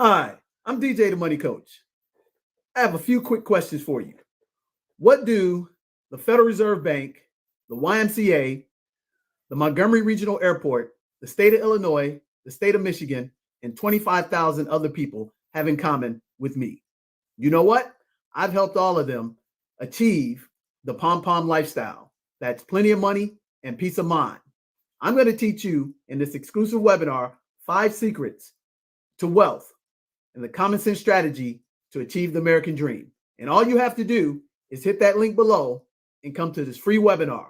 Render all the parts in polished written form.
Hi, I'm DJ the Money Coach. I have a few quick questions for you. What do the Federal Reserve Bank, the YMCA, the Montgomery Regional Airport, the state of Illinois, the state of Michigan, and 25,000 other people have in common with me? You know what? I've helped all of them achieve the Pom Pom Lifestyle. That's plenty of money and peace of mind. I'm going to teach you in this exclusive webinar 5 secrets to wealth and the common sense strategy to achieve the American dream. And all you have to do is hit that link below and come to this free webinar.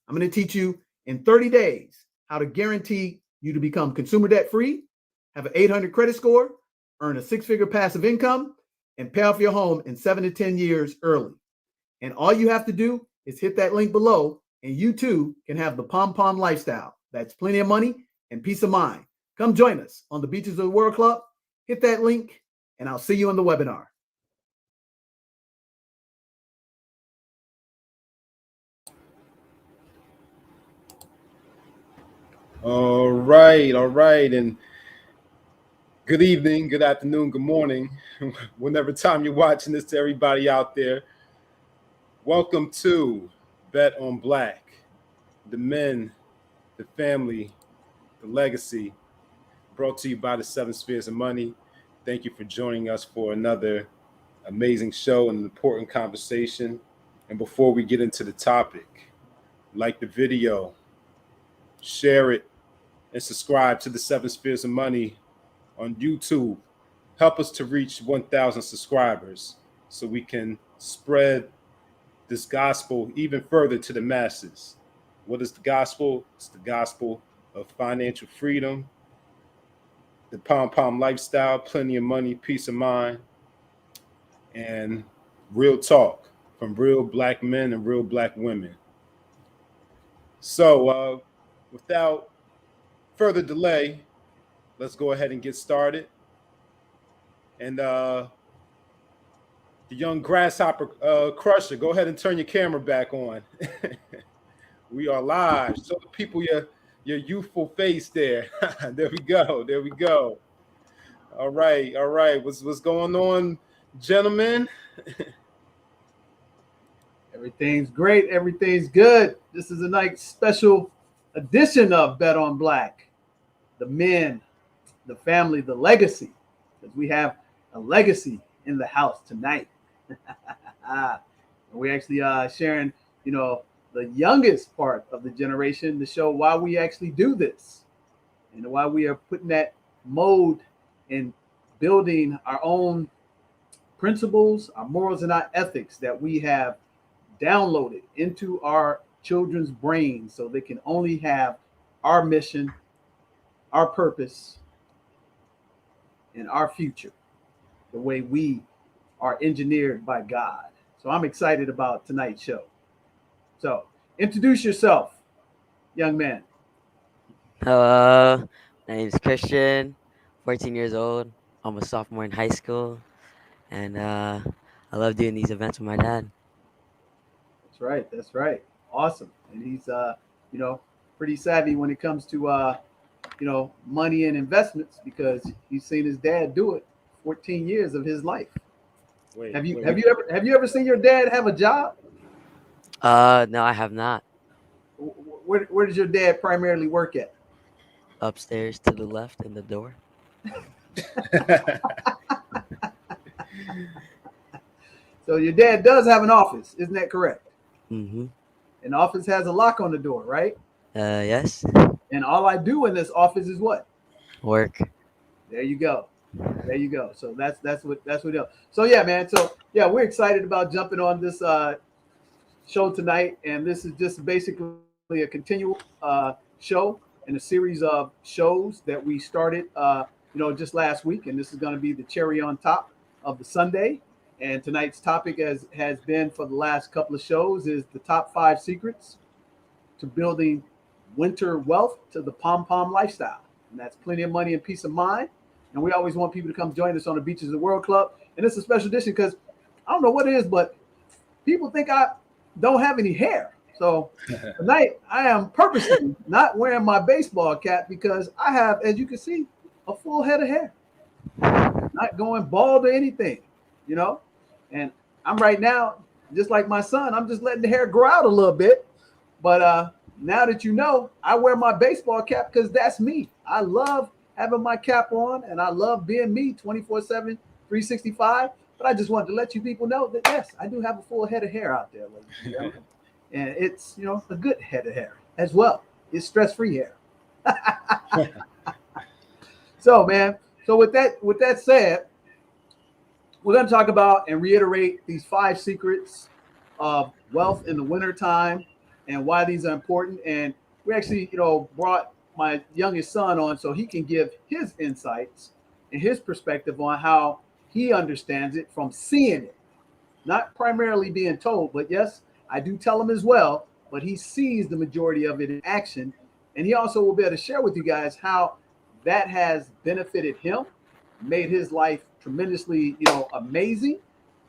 I'm going to teach you in 30 days how to guarantee you to become consumer debt free, have an 800 credit score, earn a 6-figure passive income, and pay off your home in 7 to 10 years early. And all you have to do is hit that link below, and you too can have the Pom Pom Lifestyle. That's plenty of money and peace of mind. Come join us on the Beaches of the World Club. Hit that link, and I'll see you in the webinar. All right. And good evening, good afternoon, good morning, whenever time you're watching this, to everybody out there. Welcome to Bet on Black, the men, the family, the legacy, brought to you by the 7 Spheres of Money. Thank you for joining us for another amazing show and an important conversation. And before we get into the topic, like the video, share it, and subscribe to the 7 Spheres of Money on YouTube. Help us to reach 1,000 subscribers so we can spread this gospel even further to the masses. What is the gospel? It's the gospel of financial freedom, the Pom Pom Lifestyle, plenty of money, peace of mind, and real talk from real black men and real black women. So without further delay, let's go ahead and get started. And the young grasshopper crusher, go ahead and turn your camera back on. We are live. Show the people your youthful face there. There we go. All right. What's going on, gentlemen? Everything's great. Everything's good. This is a nice special edition of Bet on Black. The men, the family, the legacy. Because we have a legacy in the house tonight. We're actually sharing, the youngest part of the generation to show why we actually do this and why we are putting that mode in building our own principles, our morals, and our ethics that we have downloaded into our children's brains so they can only have our mission, our purpose, and our future the way we are engineered by God. So I'm excited about tonight's show. So introduce yourself, young man. Hello, my name is Christian, 14 years old. I'm a sophomore in high school, and I love doing these events with my dad. That's right. Awesome. And he's, pretty savvy when it comes to, money and investments because he's seen his dad do it 14 years of his life. Have you ever seen your dad have a job? No, I have not. Where does your dad primarily work at? Upstairs to the left in the door. So your dad does have an office, isn't that correct? Mm-hmm. An office has a lock on the door, right? Yes. And all I do in this office is what? Work. There you go. So that's what it is. So yeah, man. So yeah, we're excited about jumping on this show tonight, and this is just basically a continual show in a series of shows that we started, just last week, and this is going to be the cherry on top of the Sunday. And tonight's topic has been for the last couple of shows is the top 5 secrets to building winter wealth to the Pom Pom Lifestyle, and that's plenty of money and peace of mind. And we always want people to come join us on the Beaches of the World Club, and it's a special edition because I don't know what it is, but people think I don't have any hair. So tonight I am purposely not wearing my baseball cap because I have, as you can see, a full head of hair. not going bald or anything, you know. And I'm right now, just like my son, I'm just letting the hair grow out a little bit. But now that you know, I wear my baseball cap because that's me. I love having my cap on and I love being me 24/7, 365. But I just wanted to let you people know that yes, I do have a full head of hair out there, ladies and gentlemen. And it's, a good head of hair as well. It's stress-free hair. So, man, so with that said, we're going to talk about and reiterate these 5 secrets of wealth in the wintertime and why these are important. And we actually, brought my youngest son on so he can give his insights and his perspective on how he understands it from seeing it, not primarily being told, but yes, I do tell him as well, but he sees the majority of it in action. And he also will be able to share with you guys how that has benefited him, made his life tremendously, amazing,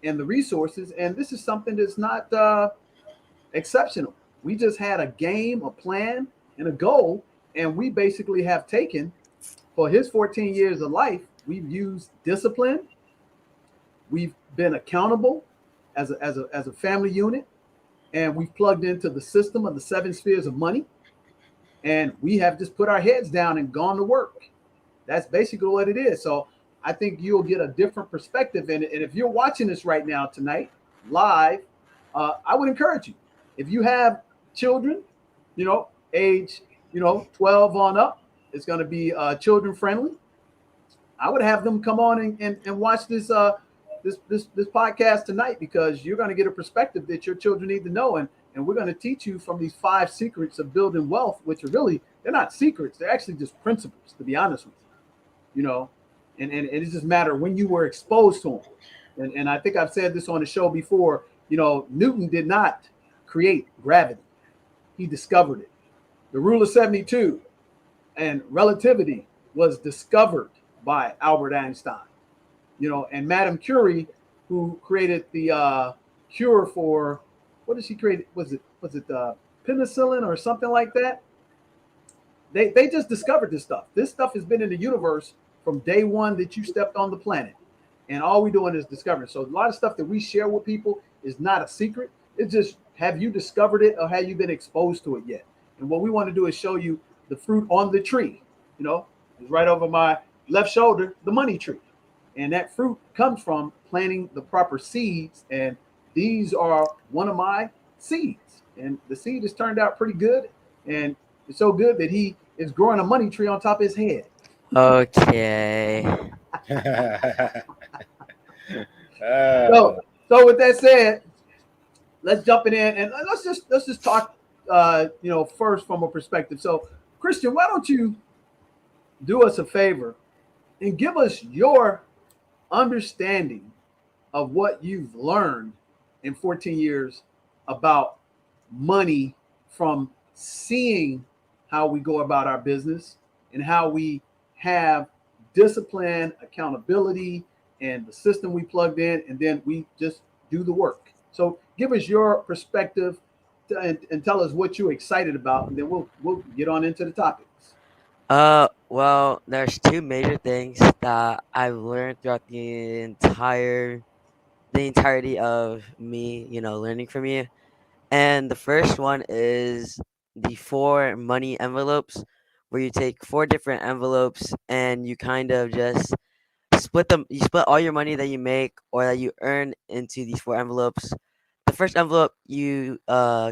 and the resources. And this is something that's not exceptional. We just had a game, a plan, and a goal, and we basically have taken for his 14 years of life. We've used discipline. We've been accountable as a family unit, and we've plugged into the system of the 7 spheres of money, and we have just put our heads down and gone to work. That's basically what it is. So I think you'll get a different perspective in it. And if you're watching this right now tonight live, I would encourage you, if you have children, age 12 on up, it's going to be children friendly. I would have them come on and watch this podcast tonight, because you're going to get a perspective that your children need to know. And we're going to teach you from these 5 secrets of building wealth, which are really, they're not secrets. They're actually just principles, to be honest with you, and it just matter when you were exposed to them. And I think I've said this on the show before, Newton did not create gravity. He discovered it. The rule of 72 and relativity was discovered by Albert Einstein, and Madame Curie, who created the cure for, what did she create? Was it penicillin or something like that? They just discovered this stuff. This stuff has been in the universe from day one that you stepped on the planet. And all we're doing is discovering. So a lot of stuff that we share with people is not a secret. It's just, have you discovered it or have you been exposed to it yet? And what we want to do is show you the fruit on the tree. It's right over my left shoulder, the money tree. And that fruit comes from planting the proper seeds. And these are one of my seeds. And the seed has turned out pretty good. And it's so good that he is growing a money tree on top of his head. Okay. So with that said, let's jump in and let's just talk first from a perspective. So Christian, why don't you do us a favor and give us your understanding of what you've learned in 14 years about money, from seeing how we go about our business and how we have discipline, accountability, and the system we plugged in, and then we just do the work. So give us your perspective and tell us what you're excited about, and then we'll get on into the topics. Well, there's 2 major things that I've learned throughout the entirety of me, learning from you. And the first one is the 4 money envelopes, where you take 4 different envelopes and you kind of just split them. You split all your money that you make or that you earn into these 4 envelopes. The first envelope you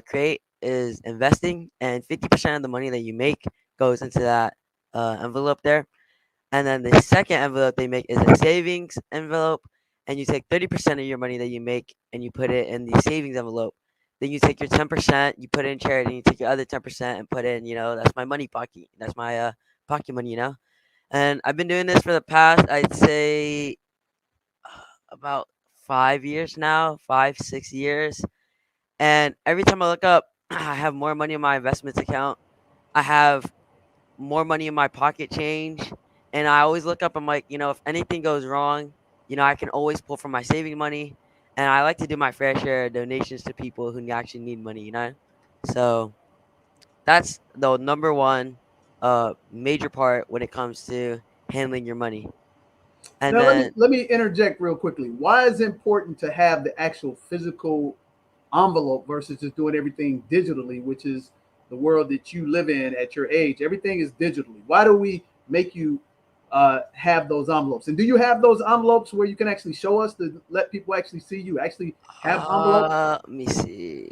create is investing, and 50% of the money that you make goes into that envelope there. And then the second envelope they make is a savings envelope, and you take 30% of your money that you make and you put it in the savings envelope. Then you take your 10%, you put it in charity, and you take your other 10% and put in, that's my money pocket. That's my pocket money. And I've been doing this for the past, I'd say, about 5 years now, 5, 6 years. And every time I look up, I have more money in my investments account. I have more money in my pocket change. And I always look up, I'm like, if anything goes wrong, I can always pull from my saving money. And I like to do my fair share of donations to people who actually need money. So that's the number one major part when it comes to handling your money. And Now then let me interject real quickly. Why is it important to have the actual physical envelope versus just doing everything digitally, which is the world that you live in at your age? Everything is digitally. Why do we make you have those envelopes? And do you have those envelopes where you can actually show us to let people actually see you actually have envelopes? let me see.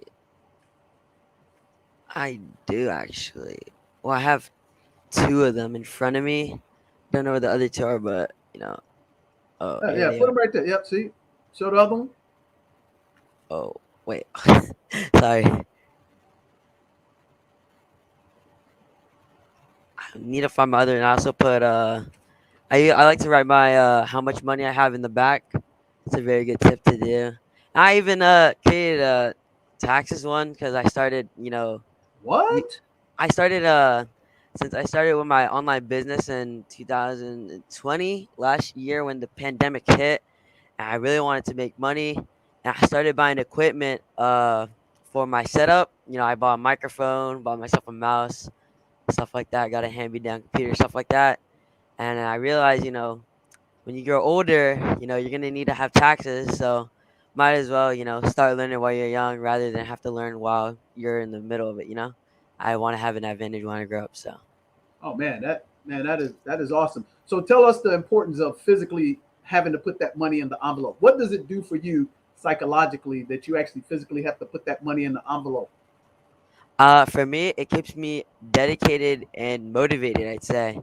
I do actually. Well, I have two of them in front of me. Don't know where the other two are, but oh, here Yeah, they put are. them right there. Yep, see? Show the other one. Oh, wait. Sorry. I need to find my other, and I also put I like to write my how much money I have in the back. It's a very good tip to do. I even created a taxes one because I started, y- What? I started since I started with my online business in 2020 last year when the pandemic hit, and I really wanted to make money, and I started buying equipment for my setup. I bought a microphone, bought myself a mouse, stuff like that. Got a hand me down computer, stuff like that. And I realized, when you grow older, you're gonna need to have taxes. So might as well, start learning while you're young rather than have to learn while you're in the middle of it. I want to have an advantage when I grow up. So Oh man, that is awesome. So tell us the importance of physically having to put that money in the envelope. What does it do for you psychologically that you actually physically have to put that money in the envelope? for me, it keeps me dedicated and motivated, I'd say.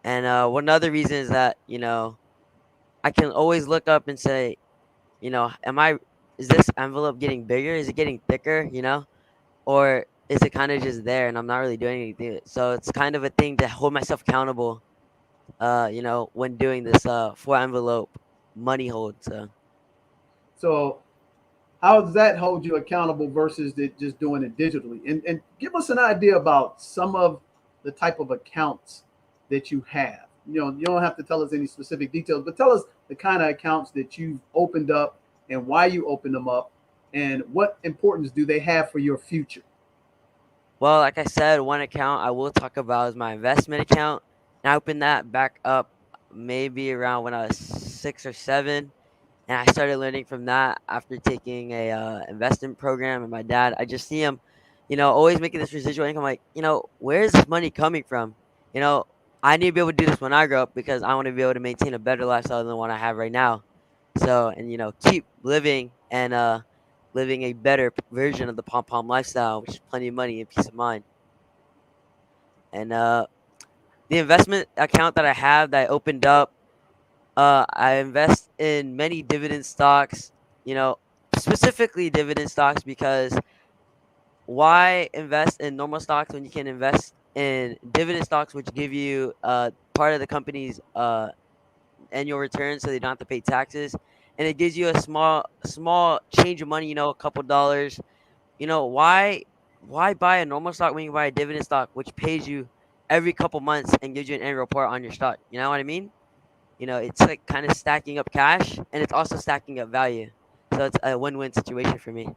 And one other reason is that, I can always look up and say, is this envelope getting bigger? Is it getting thicker? Or is it kind of just there and I'm not really doing anything? So it's kind of a thing to hold myself accountable, when doing this four envelope money hold. So So how does that hold you accountable versus just doing it digitally? And give us an idea about some of the type of accounts that you have. You don't have to tell us any specific details, but tell us the kind of accounts that you've opened up and why you opened them up and what importance do they have for your future. well, like I said, one account I will talk about is my investment account. And I opened that back up maybe around when I was 6 or 7. And I started learning from that after taking a investment program. And my dad, I just see him, always making this residual income. Like, where is this money coming from? You know, I need to be able to do this when I grow up because I want to be able to maintain a better lifestyle than the one I have right now. So, and keep living and living a better version of the Pom Pom lifestyle, which is plenty of money and peace of mind. And the investment account that I have that I opened up, I invest in many dividend stocks, you know, specifically dividend stocks because why invest in normal stocks when you can invest in dividend stocks, which give you part of the company's annual return, so they don't have to pay taxes, and it gives you a small change of money, a couple dollars. Why buy a normal stock when you buy a dividend stock, which pays you every couple months and gives you an annual report on your stock? You know what I mean? It's like kind of stacking up cash and it's also stacking up value. So it's a win-win situation for me.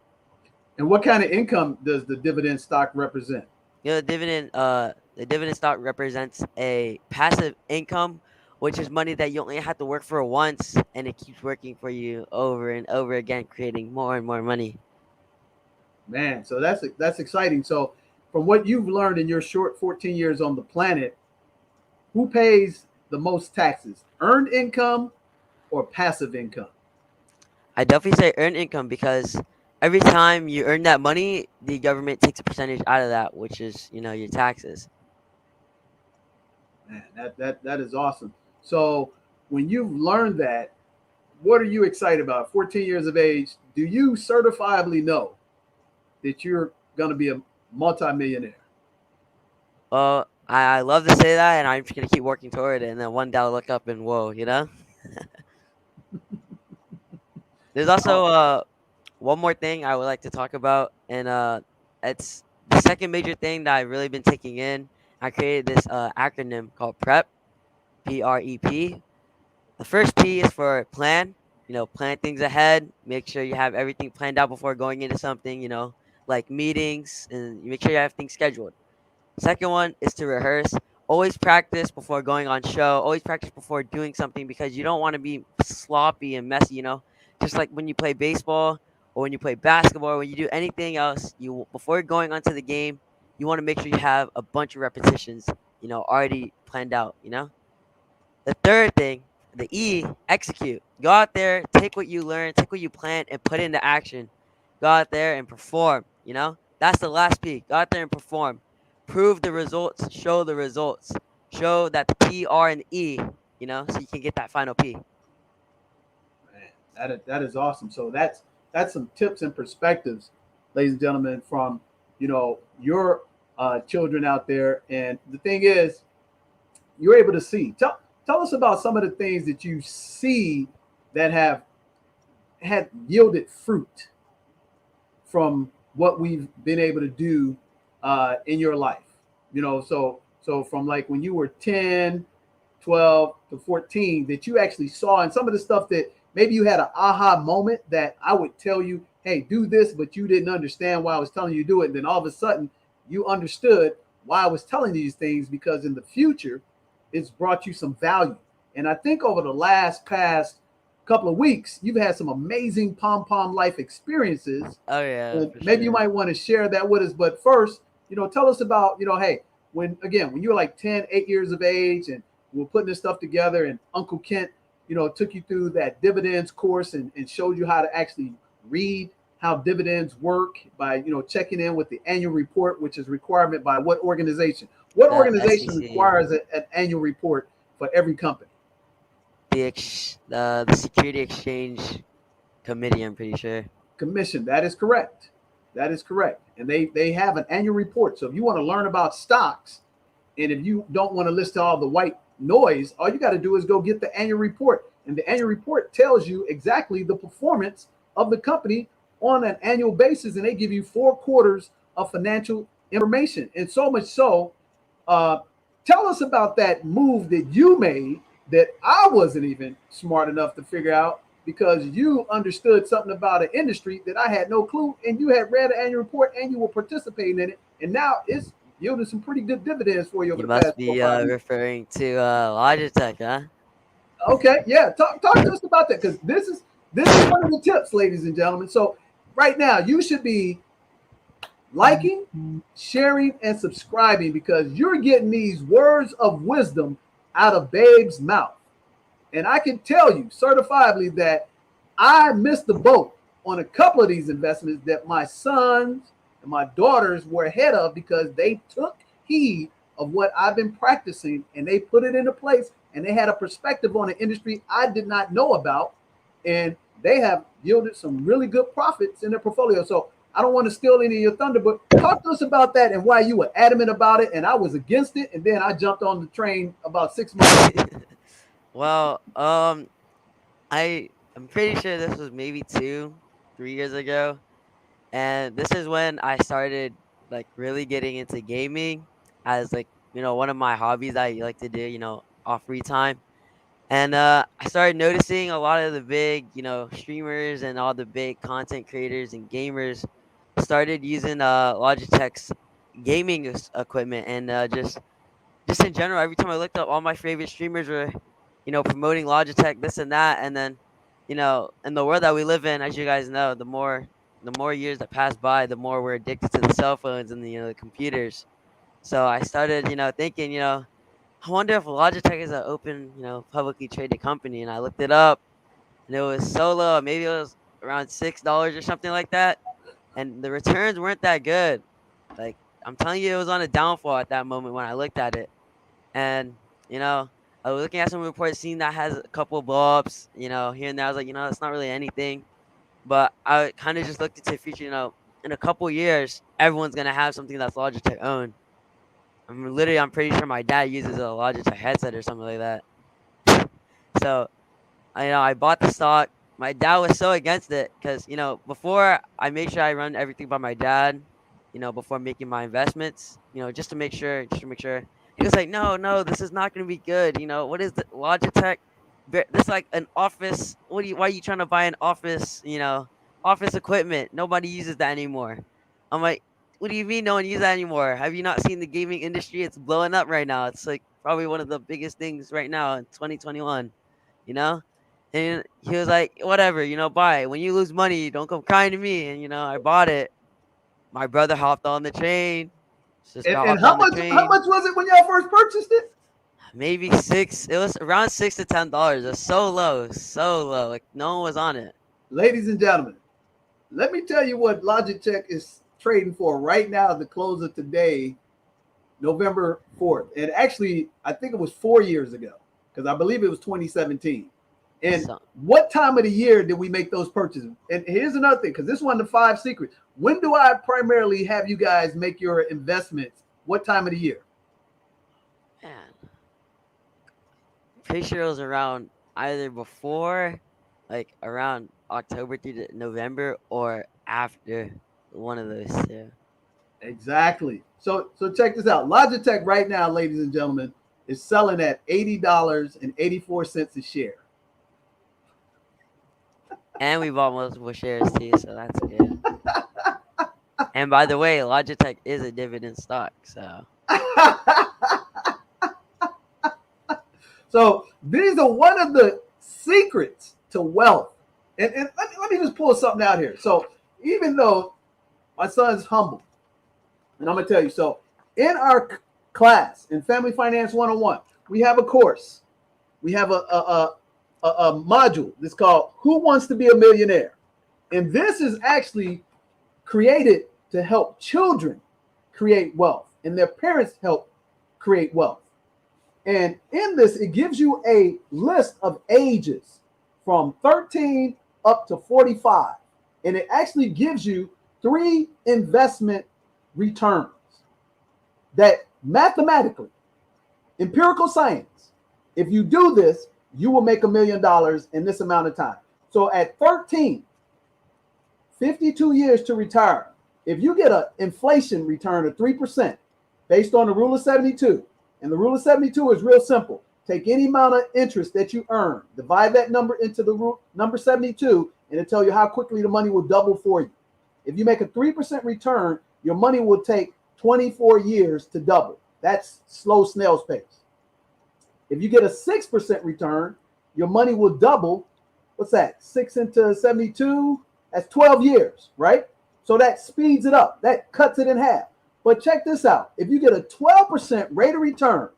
And what kind of income does the dividend stock represent? The dividend stock represents a passive income, which is money that you only have to work for once and it keeps working for you over and over again, creating more and more money. Man, so that's exciting. So from what you've learned in your short 14 years on the planet, who pays the most taxes? Earned income or passive income? I definitely say earn income because every time you earn that money, the government takes a percentage out of that, which is, your taxes. Man, that is awesome. So when you've learned that, what are you excited about? 14 years of age, do you certifiably know that you're going to be a multimillionaire? Well, I love to say that, and I'm just gonna keep working toward it. And then one day I'll look up and whoa. There's Oh, also one more thing I would like to talk about, and it's the second major thing that I've really been taking in. I created this acronym called PrEP, PREP. The first P is for plan. Plan things ahead. Make sure you have everything planned out before going into something. Like meetings, and you make sure you have things scheduled. Second one is to rehearse. always practice before going on show. Always practice before doing something because you don't want to be sloppy and messy. Just like when you play baseball or when you play basketball or when you do anything else, you before going onto the game, you want to make sure you have a bunch of repetitions, already planned out. The third thing, the E, execute. Go out there, take what you learn, take what you plan, and put it into action. Go out there and perform. That's the last P. Go out there and perform. Prove the results, show the results. Show that the P, R, and E, so you can get that final P. Man, that is awesome. So that's some tips and perspectives, ladies and gentlemen, from your children out there. And the thing is, you're able to see. Tell us about some of the things that you see that have had yielded fruit from what we've been able to do in your life. So from like when you were 10, 12 to 14, that you actually saw, and some of the stuff that maybe you had an aha moment that I would tell you, hey, do this, but you didn't understand why I was telling you to do it. And then all of a sudden you understood why I was telling these things, because in the future it's brought you some value. And I think over the past couple of weeks, you've had some amazing Pom Pom life experiences. Oh yeah, And for maybe you sure. might want to share that with us. But first, tell us about, hey, when you were like 10, 8 years of age, and we were putting this stuff together, and Uncle Kent, took you through that dividends course, and showed you how to actually read how dividends work by, checking in with the annual report, which is requirement by what organization? What The organization SEC, requires an annual report for every company? the Security Exchange Committee, I'm pretty sure. Commission. That is correct. That is correct. And they have an annual report. So if you want to learn about stocks, and if you don't want to listen to all the white noise, all you got to do is go get the annual report. And the annual report tells you exactly the performance of the company on an annual basis. And they give you 4 quarters of financial information. And so much so, uh, tell us about that move that you made that I wasn't even smart enough to figure out, because you understood something about an industry that I had no clue, and you had read an annual report and you were participating in it, and now it's yielding some pretty good dividends for you over You the must past 4 or be 5 years. referring to Logitech, huh? Okay, yeah, talk to us about that, because this is one of the tips, ladies and gentlemen. So right now you should be liking, sharing, and subscribing, because you're getting these words of wisdom out of Babe's mouth. And I can tell you certifiably that I missed the boat on a couple of these investments that my sons and my daughters were ahead of, because they took heed of what I've been practicing, and they put it into place, and they had a perspective on an industry I did not know about, and they have yielded some really good profits in their portfolio. So I don't want to steal any of your thunder, but talk to us about that and why you were adamant about it, and I was against it, and then I jumped on the train about 6 months later. Well, I'm pretty sure this was maybe 3 years ago, and this is when I started like really getting into gaming as like one of my hobbies I like to do off free time. And I started noticing a lot of the big streamers and all the big content creators and gamers started using Logitech's gaming equipment, and just in general, every time I looked up, all my favorite streamers were, promoting Logitech, this and that. And then, in the world that we live in, as you guys know, the more years that pass by, the more we're addicted to the cell phones and the computers. So I started, thinking, I wonder if Logitech is an open, publicly traded company. And I looked it up, and it was so low. Maybe it was around $6 or something like that. And the returns weren't that good. Like, I'm telling you, it was on a downfall at that moment when I looked at it. And, you know, I was looking at some reports, seeing that has a couple of blow ups, here and there. I was like, it's not really anything. But I kind of just looked into the future, in a couple years, everyone's going to have something that's Logitech owned. I'm pretty sure my dad uses a Logitech headset or something like that. So, I bought the stock. My dad was so against it because, before I make sure I run everything by my dad, before making my investments, just to make sure. He was like, no, no, this is not going to be good. What is the Logitech? This like an office. Why are you trying to buy an office, office equipment? Nobody uses that anymore. I'm like, What do you mean no one uses that anymore? Have you not seen the gaming industry? It's blowing up right now. It's like probably one of the biggest things right now in 2021. You know, and he was like, whatever, buy it. When you lose money, don't come crying to me. And I bought it. My brother hopped on the train. Sister And hopped how on the much train. was it when y'all first purchased it? Maybe six. It was around $6 to $10. It was so low, so low. Like no one was on it. Ladies and gentlemen, let me tell you what Logitech is trading for right now at the close of today, November 4th. And actually, I think it was 4 years ago because I believe it was 2017. And So, what time of the year did we make those purchases? And here's another thing, because this is one of the 5 secrets. When do I primarily have you guys make your investments? What time of the year? man, pretty sure it was around either before, like around October through to November, or after one of those two. Exactly. So check this out. Logitech right now, ladies and gentlemen, is selling at $80.84 a share. And we bought multiple shares too, so that's good. And by the way, Logitech is a dividend stock, so So these are one of the secrets to wealth. And let me just pull something out here. So even though my son's humble, and I'm going to tell you, so in our class in Family Finance 101, we have a course. We have a module that's called Who Wants to Be a Millionaire? And this is actually created to help children create wealth and their parents help create wealth. And in this, it gives you a list of ages from 13 up to 45. And it actually gives you 3 investment returns that mathematically, empirical science, if you do this, you will make $1 million in this amount of time. So at 13, 52 years to retire, if you get an inflation return of 3% based on the rule of 72, and the rule of 72 is real simple. Take any amount of interest that you earn, divide that number into the rule, number 72, and it'll tell you how quickly the money will double for you. If you make a 3% return, your money will take 24 years to double. That's slow snail's pace. If you get a 6% return, your money will double. What's that? 6 into 72? That's 12 years, right? So that speeds it up. That cuts it in half. But check this out. If you get a 12% rate of return,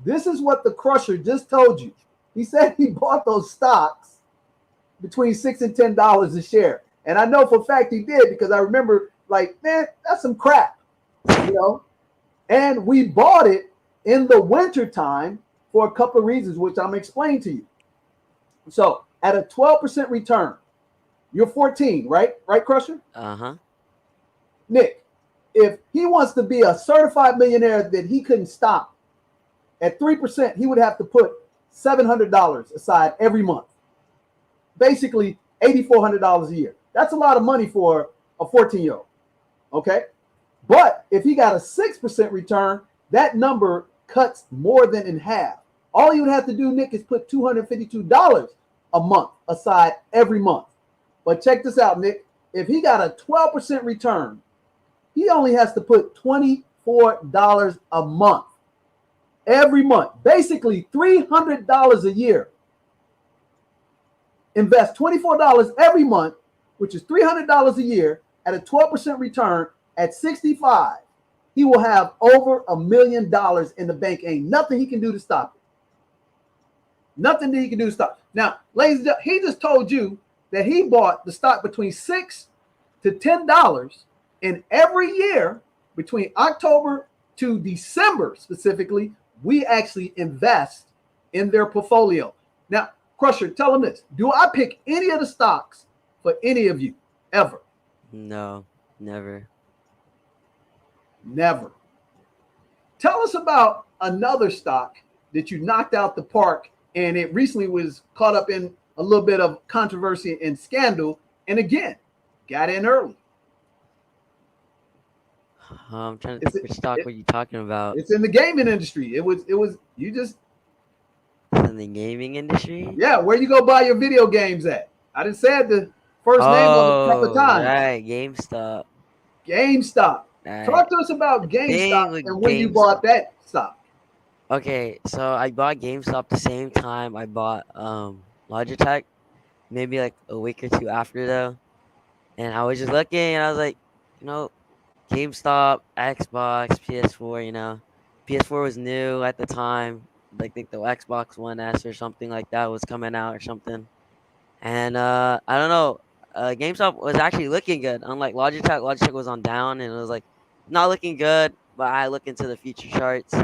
this is what the crusher just told you. He said he bought those stocks between $6 and $10 a share. And I know for a fact he did because I remember like, man, that's some crap, And we bought it in the winter time for a couple of reasons, which I'm explaining to you. So at a 12% return, you're 14, right? Right, Crusher? uh-huh. Nick, if he wants to be a certified millionaire that he couldn't stop, at 3%, he would have to put $700 aside every month. Basically, $8,400 a year. That's a lot of money for a 14-year-old, okay? But if he got a 6% return, that number cuts more than in half. All you would have to do, Nick, is put $252 a month aside every month. But check this out, Nick. If he got a 12% return, he only has to put $24 a month every month, basically $300 a year. Invest $24 every month, which is $300 a year at a 12% return at 65. He will have over $1 million in the bank. Ain't nothing he can do to stop it. Nothing that he can do to stop it. Now, ladies and gentlemen, he just told you that he bought the stock between $6 to $10. And every year, between October to December specifically, we actually invest in their portfolio. Now, Crusher, tell them this. Do I pick any of the stocks for any of you ever? No, never. Never. Tell us about another stock that you knocked out the park and it recently was caught up in a little bit of controversy and scandal. And again, got in early. I'm trying to think which stock were you talking about. It's in the gaming industry. It was you just In the gaming industry? yeah, where you go buy your video games at. I didn't say the first name of it a couple of times. Right, GameStop. GameStop. Alright. Talk to us about The thing GameStop with and when you bought that stock. Okay, so I bought GameStop the same time I bought Logitech, maybe like a week or two after though. And I was just looking and I was like, you know, GameStop, Xbox, PS4, PS4 was new at the time. Like, I think the Xbox One S or something like that was coming out or something. And I don't know, GameStop was actually looking good. Unlike Logitech was on down and it was like not looking good. But I look into the future charts.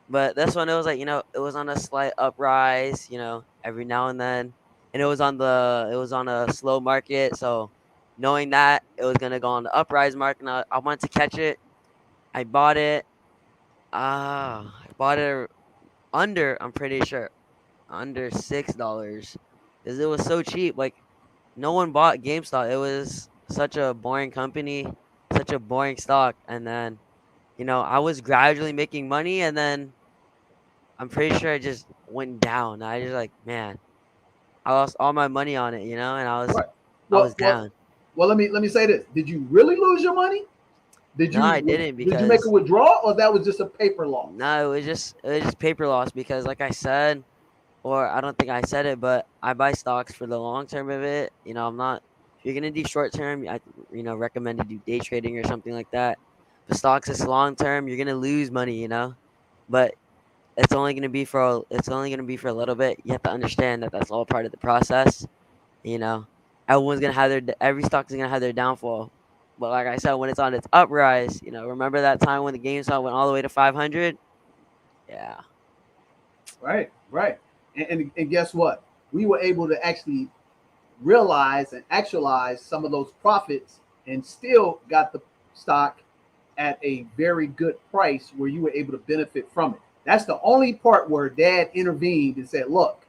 But this one, it was like, it was on a slight uprise, every now and then, and it was on a slow market. So knowing that it was gonna go on the uprise market, and I wanted to catch it. I bought it. I bought it under. I'm pretty sure under $6 because it was so cheap. Like, no one bought GameStop. It was such a boring company, such a boring stock, and then I was gradually making money, and then I'm pretty sure it just went down. I just like, man, I lost all my money on it, and Right. I was Well, well, down. well. Let me say this. Did you really lose your money? Did No, I you didn't did you make a because withdrawal, or that was just a paper loss? no, it was just paper loss because like I said, or I don't think I said it, but I buy stocks for the long term of it. I'm not if you're gonna do short term, I recommend to do day trading or something like that. But stocks is long term, you're gonna lose money. But it's only gonna be for a little bit. You have to understand that that's all part of the process. You know, everyone's gonna have every stock is gonna have their downfall. But like I said, when it's on its uprise, remember that time when the GameStop went all the way to 500? Yeah. Right, right. And guess what? We were able to actually realize and actualize some of those profits and still got the stock at a very good price where you were able to benefit from it. That's the only part where dad intervened and said, look,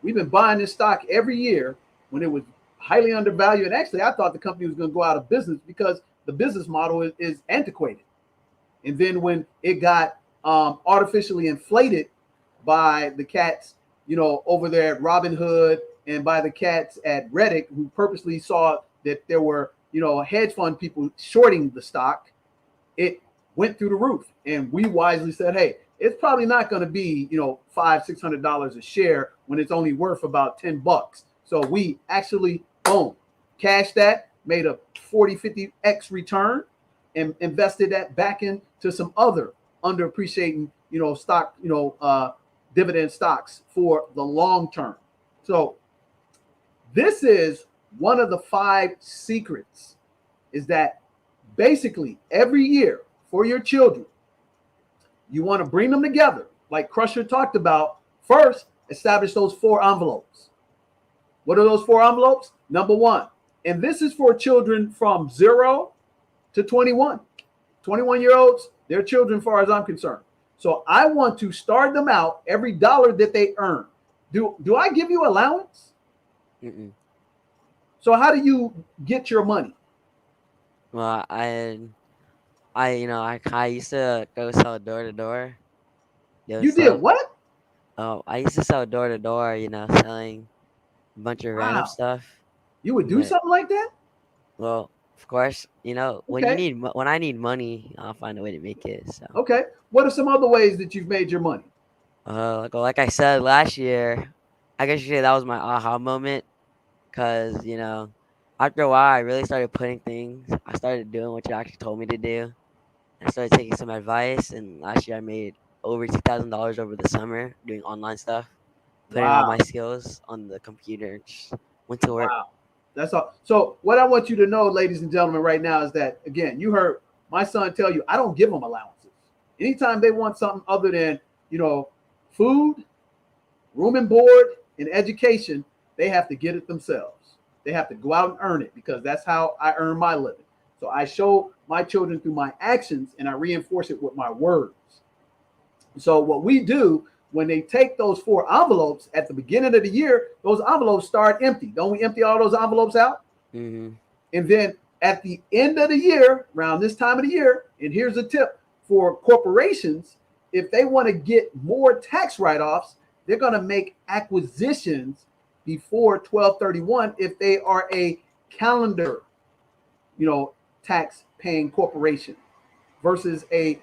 we've been buying this stock every year when it was highly undervalued. And actually, I thought the company was going to go out of business because the business model is antiquated. And then when it got artificially inflated by the cats, over there at Robinhood and by the cats at Reddit, who purposely saw that there were, hedge fund people shorting the stock, it went through the roof. And we wisely said, hey, it's probably not going to be, $500-$600 a share when it's only worth about $10. So we actually, boom, cashed that, made a 40-50x return, and invested that back into some other underappreciating, stock, dividend stocks for the long term. So this is one of the 5 secrets, is that basically every year for your children, you want to bring them together. Like Crusher talked about, first, establish those 4 envelopes. What are those 4 envelopes? Number 1, and this is for children from 0 to 21. 21-year-olds, they're children as far as I'm concerned. So I want to start them out every dollar that they earn. Do I give you allowance? Mm-mm. So how do you get your money? Well, I used to go sell door to door. You did what? Oh, I used to sell door to door. Selling a bunch of random Wow. stuff. You would do But something like that? well, of course, Okay. when I need money, I'll find a way to make it. So, Okay. What are some other ways that you've made your money? like I said last year, I guess you say that was my aha moment, cause after a while, I really started putting things. I started doing what you actually told me to do. I started taking some advice, and last year I made over $2,000 over the summer doing online stuff, putting all my Wow. skills on the computer. And just went to work. Wow. That's all. So what I want you to know, ladies and gentlemen, right now is that, again, you heard my son tell you, I don't give them allowances. Anytime they want something other than, food, room and board, and education, they have to get it themselves. They have to go out and earn it, because that's how I earn my living. So I show my children through my actions, and I reinforce it with my words. So what we do when they take those 4 envelopes at the beginning of the year, those envelopes start empty. Don't we empty all those envelopes out? Mm-hmm. And then at the end of the year, around this time of the year, and here's a tip for corporations, if they want to get more tax write-offs, they're going to make acquisitions before 12/31 if they are a calendar, tax paying corporation. versus a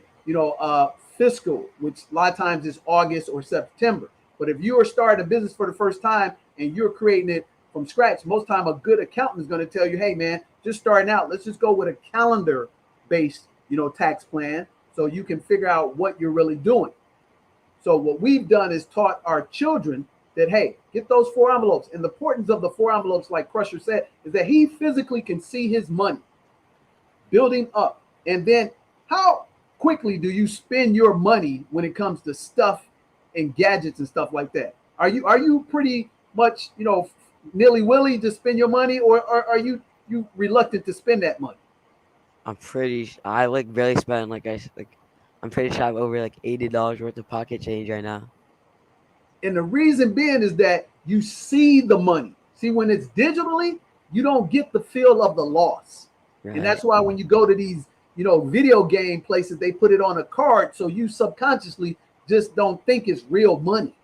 fiscal, which a lot of times is August or September. But if you are starting a business for the first time and you're creating it from scratch, most time a good accountant is going to tell you, hey man, just starting out, let's just go with a calendar based tax plan so you can figure out what you're really doing. So what we've done is taught our children that, hey, get those 4 envelopes. And the importance of the 4 envelopes, like Crusher said, is that he physically can see his money building up. And then how quickly do you spend your money when it comes to stuff and gadgets and stuff like that? Are you pretty much, nilly-willy to spend your money, or are you reluctant to spend that money? I barely spend I'm pretty sure I have over $80 worth of pocket change right now. And the reason being is that you see the money. See, when it's digitally, you don't get the feel of the loss. Right. And that's why when you go to these, video game places, they put it on a card. So you subconsciously just don't think it's real money.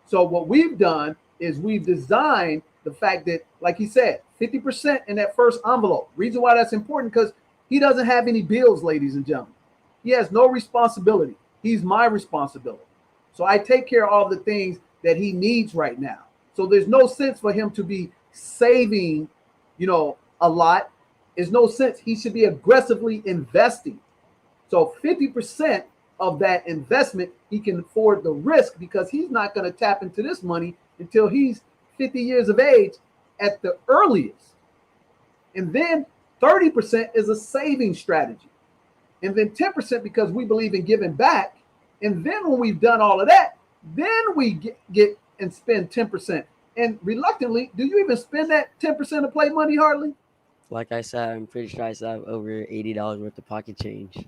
So what we've done is we've designed the fact that, like he said, 50% in that first envelope. Reason why that's important, because he doesn't have any bills, ladies and gentlemen. He has no responsibility. He's my responsibility. So I take care of all the things that he needs right now. So there's no sense for him to be saving, a lot. There's no sense. He should be aggressively investing. So 50% of that investment, he can afford the risk because he's not going to tap into this money until he's 50 years of age at the earliest. And then 30% is a saving strategy. And then 10% because we believe in giving back. And then when we've done all of that, then we get and spend 10%. And reluctantly, do you even spend that 10% of play money, Harley? Like I said, I'm pretty sure I still have over $80 worth of pocket change.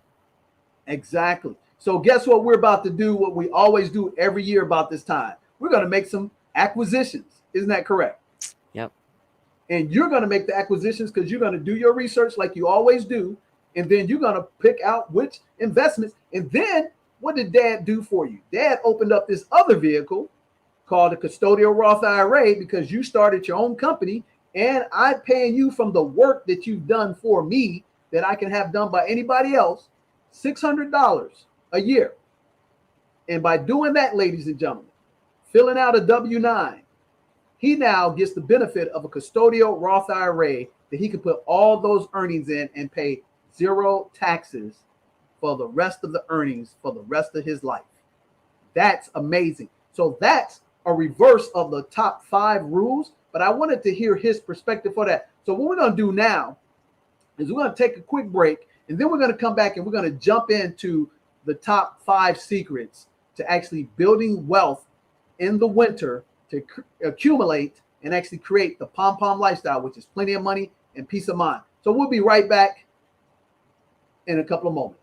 Exactly. So guess what we're about to do, what we always do every year about this time? We're going to make some acquisitions. Isn't that correct? Yep. And you're going to make the acquisitions because you're going to do your research like you always do. And then you're going to pick out which investments. And then what did Dad do for you? Dad opened up this other vehicle called a custodial Roth IRA because you started your own company. And I'm paying you from the work that you've done for me that I can have done by anybody else, $600 a year. And by doing that, ladies and gentlemen, filling out a W-9, he now gets the benefit of a custodial Roth IRA that he can put all those earnings in and pay 0 taxes for the rest of the earnings for the rest of his life. That's amazing. So that's a reverse of the top 5 rules, but I wanted to hear his perspective for that. So what we're going to do now is we're going to take a quick break, and then we're going to come back and we're going to jump into the top 5 secrets to actually building wealth in the winter to accumulate and actually create the Pom Pom lifestyle, which is plenty of money and peace of mind. So we'll be right back in a couple of moments.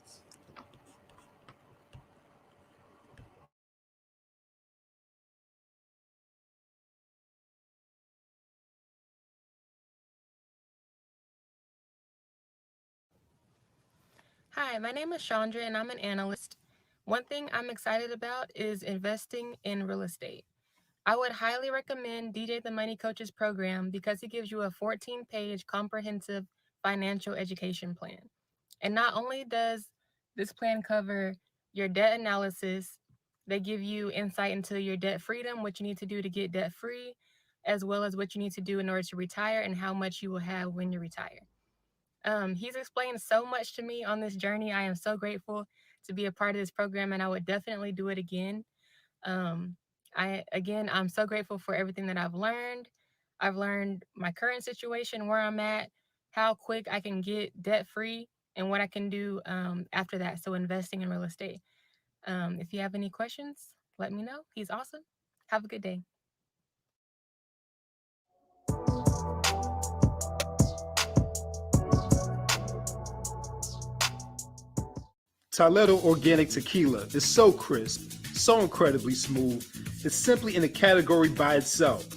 Hi, my name is Chandra and I'm an analyst. One thing I'm excited about is investing in real estate. I would highly recommend DJ the Money Coach's program because it gives you a 14-page comprehensive financial education plan. And not only does this plan cover your debt analysis, they give you insight into your debt freedom, what you need to do to get debt free, as well as what you need to do in order to retire and how much you will have when you retire. He's explained so much to me on this journey. I am so grateful to be a part of this program, and I would definitely do it again. I'm so grateful for everything that I've learned. I've learned my current situation, where I'm at, how quick I can get debt free, and what I can do after that. So investing in real estate. If you have any questions, let me know. He's awesome. Have a good day. Toledo Organic Tequila is so crisp, so incredibly smooth, it's simply in a category by itself.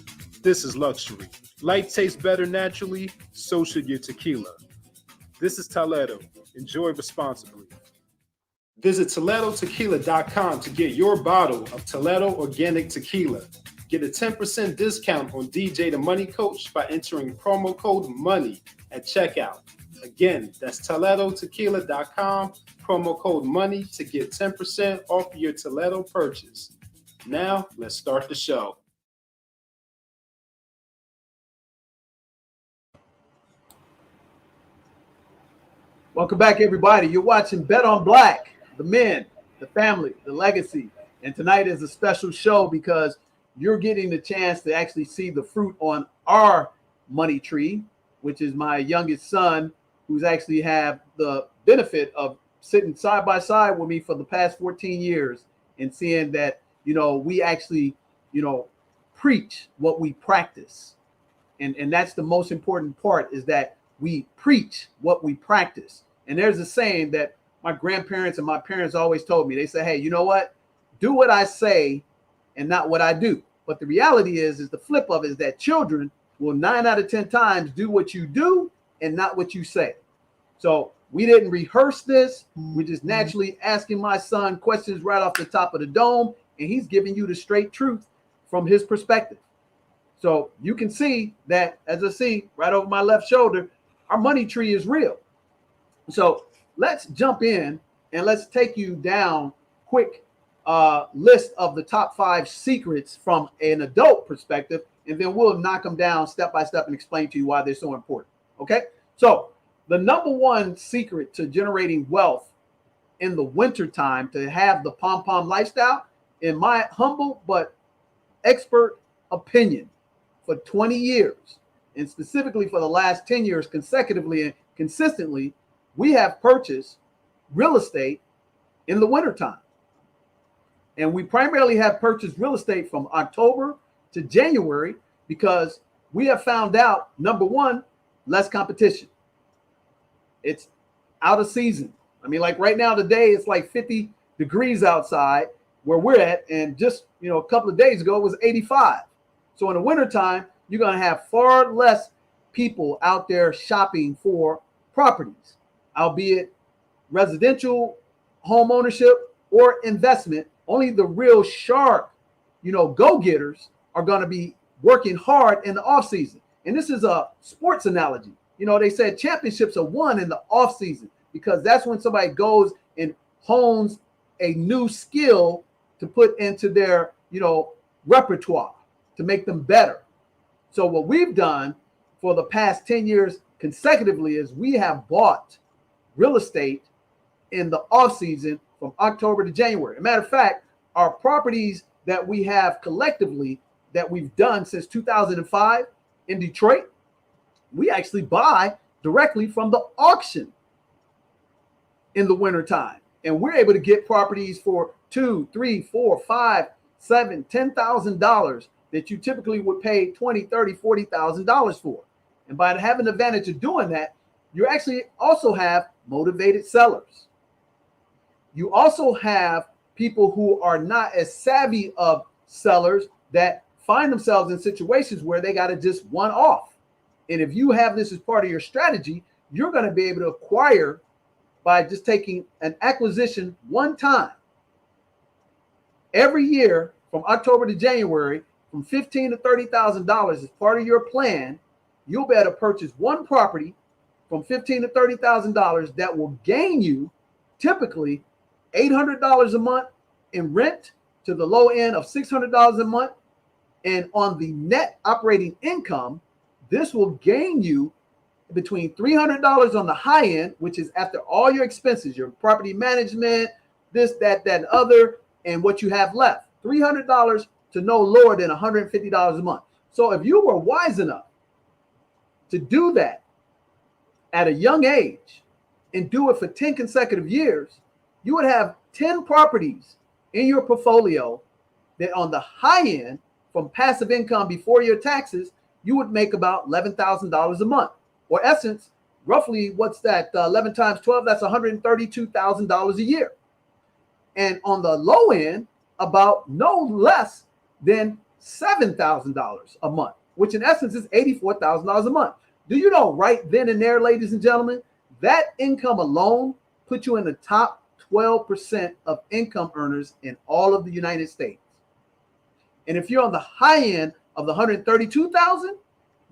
This is luxury. Life tastes better naturally, so should your tequila. This is Toledo. Enjoy responsibly. Visit ToledoTequila.com to get your bottle of Toledo Organic Tequila. Get a 10% discount on DJ the Money Coach by entering promo code MONEY at checkout. Again, that's ToledoTequila.com, promo code MONEY to get 10% off your Toledo purchase. Now, let's start the show. Welcome back, everybody. You're watching Bet on Black, the men, the family, the legacy. And tonight is a special show because you're getting the chance to actually see the fruit on our money tree, which is my youngest son, who's actually have the benefit of sitting side by side with me for the past 14 years and seeing that, we actually, preach what we practice. And that's the most important part, is that we preach what we practice. And there's a saying that my grandparents and my parents always told me. They say, hey, you know what? Do what I say and not what I do. But the reality is the flip of it is that children will 9 out of 10 times do what you do and not what you say. So we didn't rehearse this. We're just naturally asking my son questions right off the top of the dome, and he's giving you the straight truth from his perspective. So you can see that, as I see right over my left shoulder, our money tree is real. So let's jump in and let's take you down quick list of the top 5 secrets from an adult perspective, and then we'll knock them down step by step and explain to you why they're so important. Okay, so the number one secret to generating wealth in the wintertime to have the Pom Pom lifestyle, in my humble but expert opinion, for 20 years, and specifically for the last 10 years consecutively and consistently, we have purchased real estate in the wintertime. And we primarily have purchased real estate from October to January because we have found out, number one, less competition. It's out of season. I mean, like right now today, it's like 50 degrees outside where we're at. And just, a couple of days ago, it was 85. So in the wintertime, you're going to have far less people out there shopping for properties, albeit residential home ownership or investment. Only the real sharp, go-getters are going to be working hard in the off season. And this is a sports analogy. They said championships are won in the off season because that's when somebody goes and hones a new skill to put into their, repertoire to make them better. So what we've done for the past 10 years consecutively is we have bought real estate in the off season from October to January. As a matter of fact, our properties that we have collectively that we've done since 2005 in Detroit, we actually buy directly from the auction in the wintertime. And we're able to get properties for $2,000, $3,000, $4,000, $5,000, $7,000, $10,000 that you typically would pay $20,000, $30,000, $40,000 for. And by having the advantage of doing that, you actually also have motivated sellers. You also have people who are not as savvy of sellers that find themselves in situations where they got to just one off. And if you have this as part of your strategy, you're going to be able to acquire by just taking an acquisition one time. Every year from October to January, from $15,000 to $30,000 as part of your plan, you'll be able to purchase one property from $15,000 to $30,000 that will gain you typically $800 a month in rent to the low end of $600 a month. And on the net operating income, this will gain you between $300 on the high end, which is after all your expenses, your property management, this, that, and other, and what you have left. $300 to no lower than $150 a month. So if you were wise enough to do that at a young age and do it for 10 consecutive years, you would have 10 properties in your portfolio that on the high end from passive income before your taxes, you would make about $11,000 a month. Or essence, roughly, what's that? 11 times 12, that's $132,000 a year. And on the low end, about no less than $7,000 a month, which in essence is $84,000 a month. Do you know right then and there, ladies and gentlemen, that income alone puts you in the top 12% of income earners in all of the United States. And if you're on the high end of the 132,000,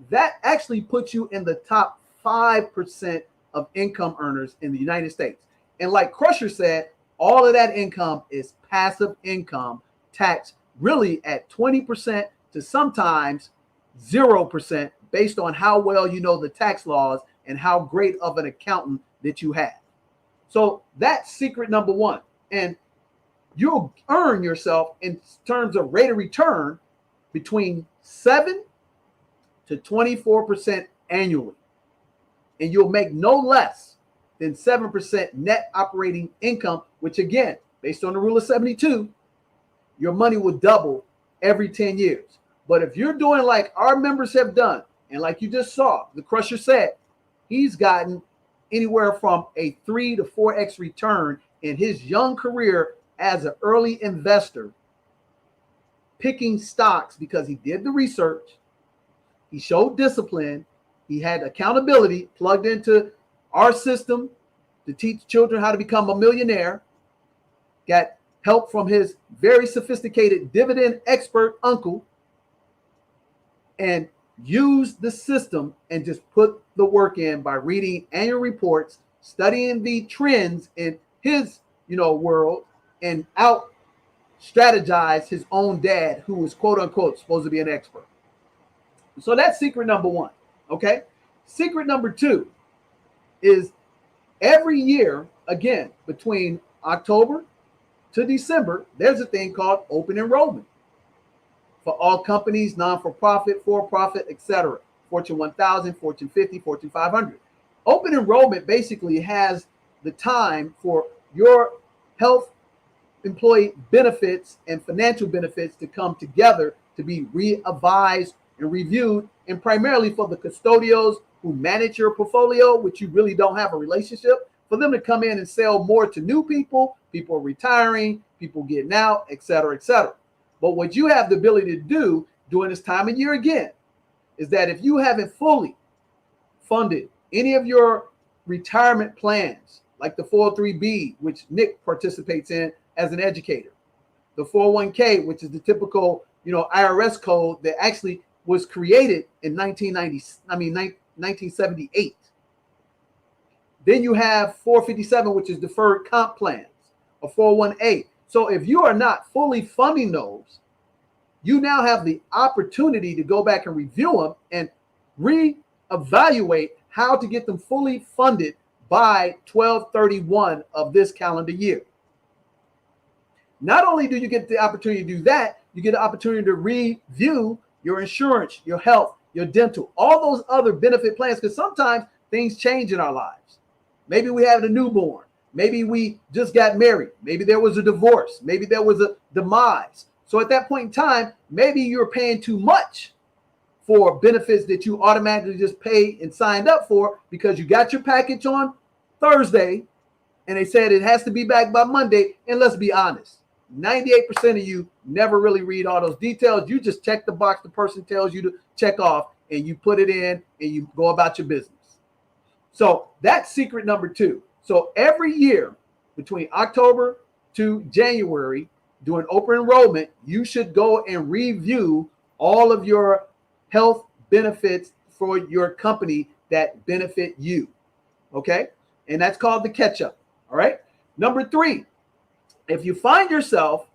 that actually puts you in the top 5% of income earners in the United States. And like Crusher said, all of that income is passive income, taxed really at 20% to sometimes 0% based on how well you know the tax laws and how great of an accountant that you have. So that's secret number one. And you'll earn yourself in terms of rate of return between 7 to 24% annually. And you'll make no less than 7% net operating income, which again, based on the rule of 72, your money will double every 10 years. But if you're doing like our members have done, and like you just saw, the Crusher said, he's gotten anywhere from a 3 to 4x return in his young career as an early investor, picking stocks because he did the research, he showed discipline, he had accountability plugged into our system to teach children how to become a millionaire, got help from his very sophisticated dividend expert uncle, and used the system and just put the work in by reading annual reports, studying the trends in his world, and out strategize his own dad, who was quote unquote supposed to be an expert. So that's secret number one. Okay. Secret number two is every year, again, between October to December, there's a thing called open enrollment for all companies, non-for-profit, for-profit, etc. Fortune 1000, Fortune 50, Fortune 500. Open enrollment basically has the time for your health, employee benefits, and financial benefits to come together to be revised and reviewed, and primarily for the custodials who manage your portfolio, which you really don't have a relationship, for them to come in and sell more to new people, people retiring, people getting out, etc., etc. But what you have the ability to do during this time of year again is that if you haven't fully funded any of your retirement plans, like the 403B, which Nick participates in as an educator, the 401k, which is the typical IRS code that actually was created in 1978. Then you have 457, which is deferred comp plans, or 401a. So if you are not fully funding those, you now have the opportunity to go back and review them and reevaluate how to get them fully funded by 12/31 of this calendar year. Not only do you get the opportunity to do that, you get the opportunity to review your insurance, your health, your dental, all those other benefit plans, because sometimes things change in our lives. Maybe we have a newborn. Maybe we just got married. Maybe there was a divorce. Maybe there was a demise. So at that point in time, maybe you're paying too much for benefits that you automatically just pay and signed up for because you got your package on Thursday and they said it has to be back by Monday. And let's be honest, 98% of you never really read all those details. You just check the box the person tells you to check off and you put it in and you go about your business. So that's secret number two. So every year between October to January during open enrollment, you should go and review all of your health benefits for your company that benefit you. Okay. And that's called the catch up. All right. Number three, if you find yourself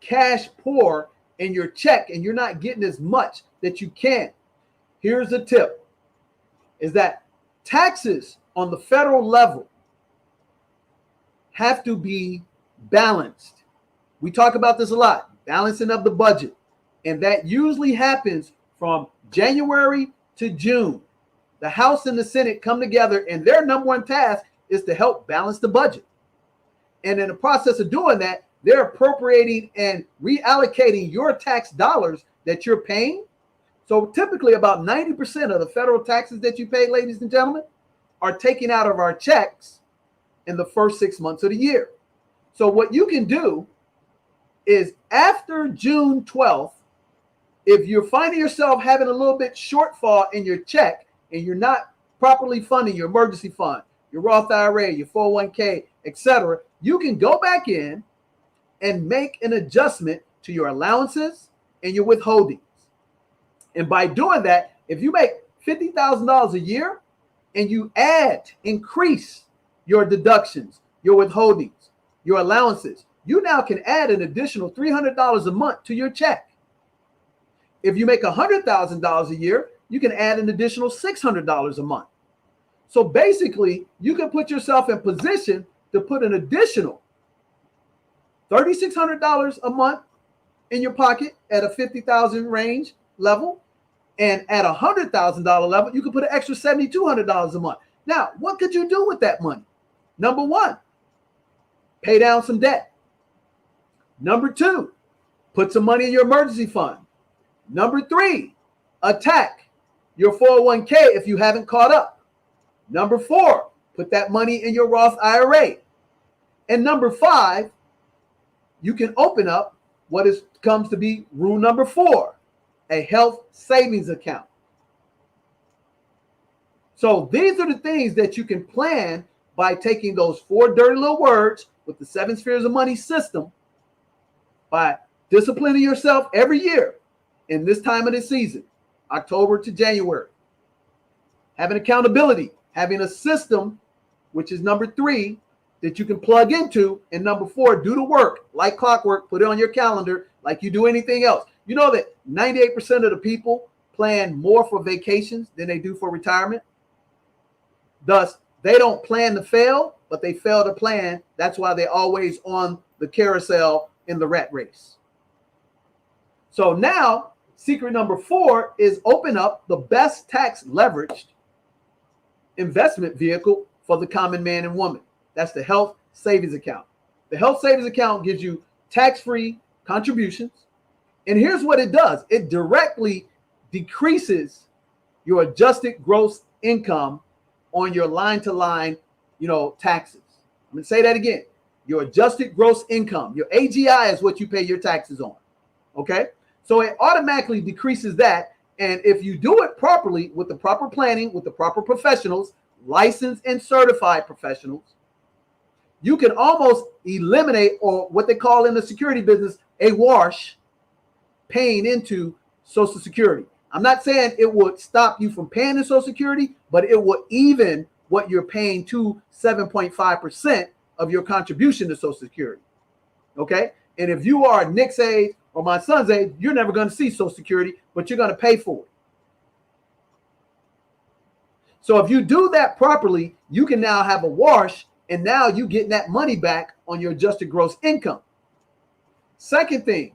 cash poor in your check and you're not getting as much that you can, here's a tip, is that taxes on the federal level have to be balanced. We talk about this a lot, balancing of the budget. And that usually happens from January to June. The House and the Senate come together and their number one task is to help balance the budget. And in the process of doing that, they're appropriating and reallocating your tax dollars that you're paying. So typically about 90% of the federal taxes that you pay, ladies and gentlemen, are taken out of our checks in the first 6 months of the year. So what you can do is after June 12th, if you're finding yourself having a little bit shortfall in your check and you're not properly funding your emergency fund, your Roth IRA, your 401k, etc., you can go back in and make an adjustment to your allowances and your withholdings. And by doing that, if you make $50,000 a year, and you increase your deductions, your withholdings, your allowances, you now can add an additional $300 a month to your check. If you make $100,000 a year, you can add an additional $600 a month. So basically, you can put yourself in position to put an additional $3,600 a month in your pocket at a 50,000 range level, and at a $100,000 level, you can put an extra $7,200 a month. Now, what could you do with that money? Number one, pay down some debt. Number two, put some money in your emergency fund. Number three, attack your 401k if you haven't caught up. Number four, put that money in your Roth IRA. And number five, you can open up what comes to be rule number 4, a health savings account. So these are the things that you can plan by taking those 4 dirty little words with the 7 spheres of money system, by disciplining yourself every year in this time of the season, October to January, having accountability, having a system, which is number 3, that you can plug into, and number 4, do the work like clockwork, put it on your calendar like you do anything else. You know that 98% of the people plan more for vacations than they do for retirement. Thus, they don't plan to fail, but they fail to plan. That's why they're always on the carousel in the rat race. So now, secret number 4 is open up the best tax leveraged investment vehicle for the common man and woman. That's the health savings account. The health savings account gives you tax-free contributions. And here's what it does. It directly decreases your adjusted gross income on your line-to-line, taxes. I'm going to say that again. Your adjusted gross income, your AGI, is what you pay your taxes on. Okay? So it automatically decreases that. And if you do it properly, with the proper planning, with the proper professionals, licensed and certified professionals, you can almost eliminate, or what they call in the security business, a wash, paying into Social Security. I'm not saying it would stop you from paying in Social Security, but it will even what you're paying to 7.5% of your contribution to Social Security. Okay? And if you are Nick's age or my son's age, you're never going to see Social Security, but you're going to pay for it. So if you do that properly, you can now have a wash, and now you getting that money back on your adjusted gross income. Second thing,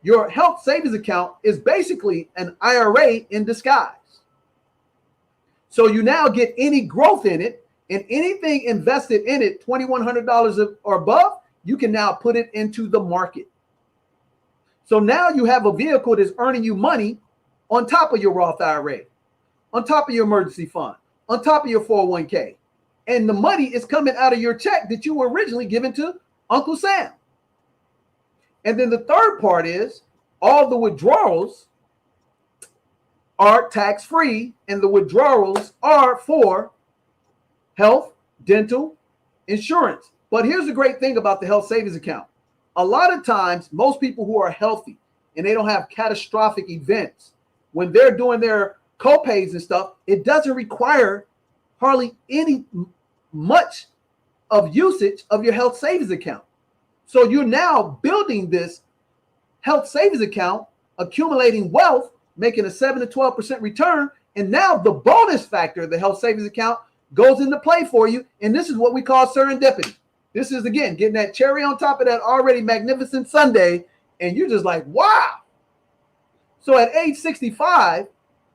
your health savings account is basically an IRA in disguise. So you now get any growth in it, and anything invested in it, $2,100 or above, you can now put it into the market. So now you have a vehicle that's earning you money on top of your Roth IRA, on top of your emergency fund, on top of your 401k. And the money is coming out of your check that you were originally given to Uncle Sam. And then the third part is all the withdrawals are tax-free, and the withdrawals are for health, dental, insurance. But here's the great thing about the health savings account. A lot of times, most people who are healthy and they don't have catastrophic events, when they're doing their co-pays and stuff, it doesn't require hardly any much of usage of your health savings account. So you're now building this health savings account, accumulating wealth, making a 7 to 12% return. And now the bonus factor of the health savings account goes into play for you. And this is what we call serendipity. This is, again, getting that cherry on top of that already magnificent sundae. And you're just like, wow. So at age 65,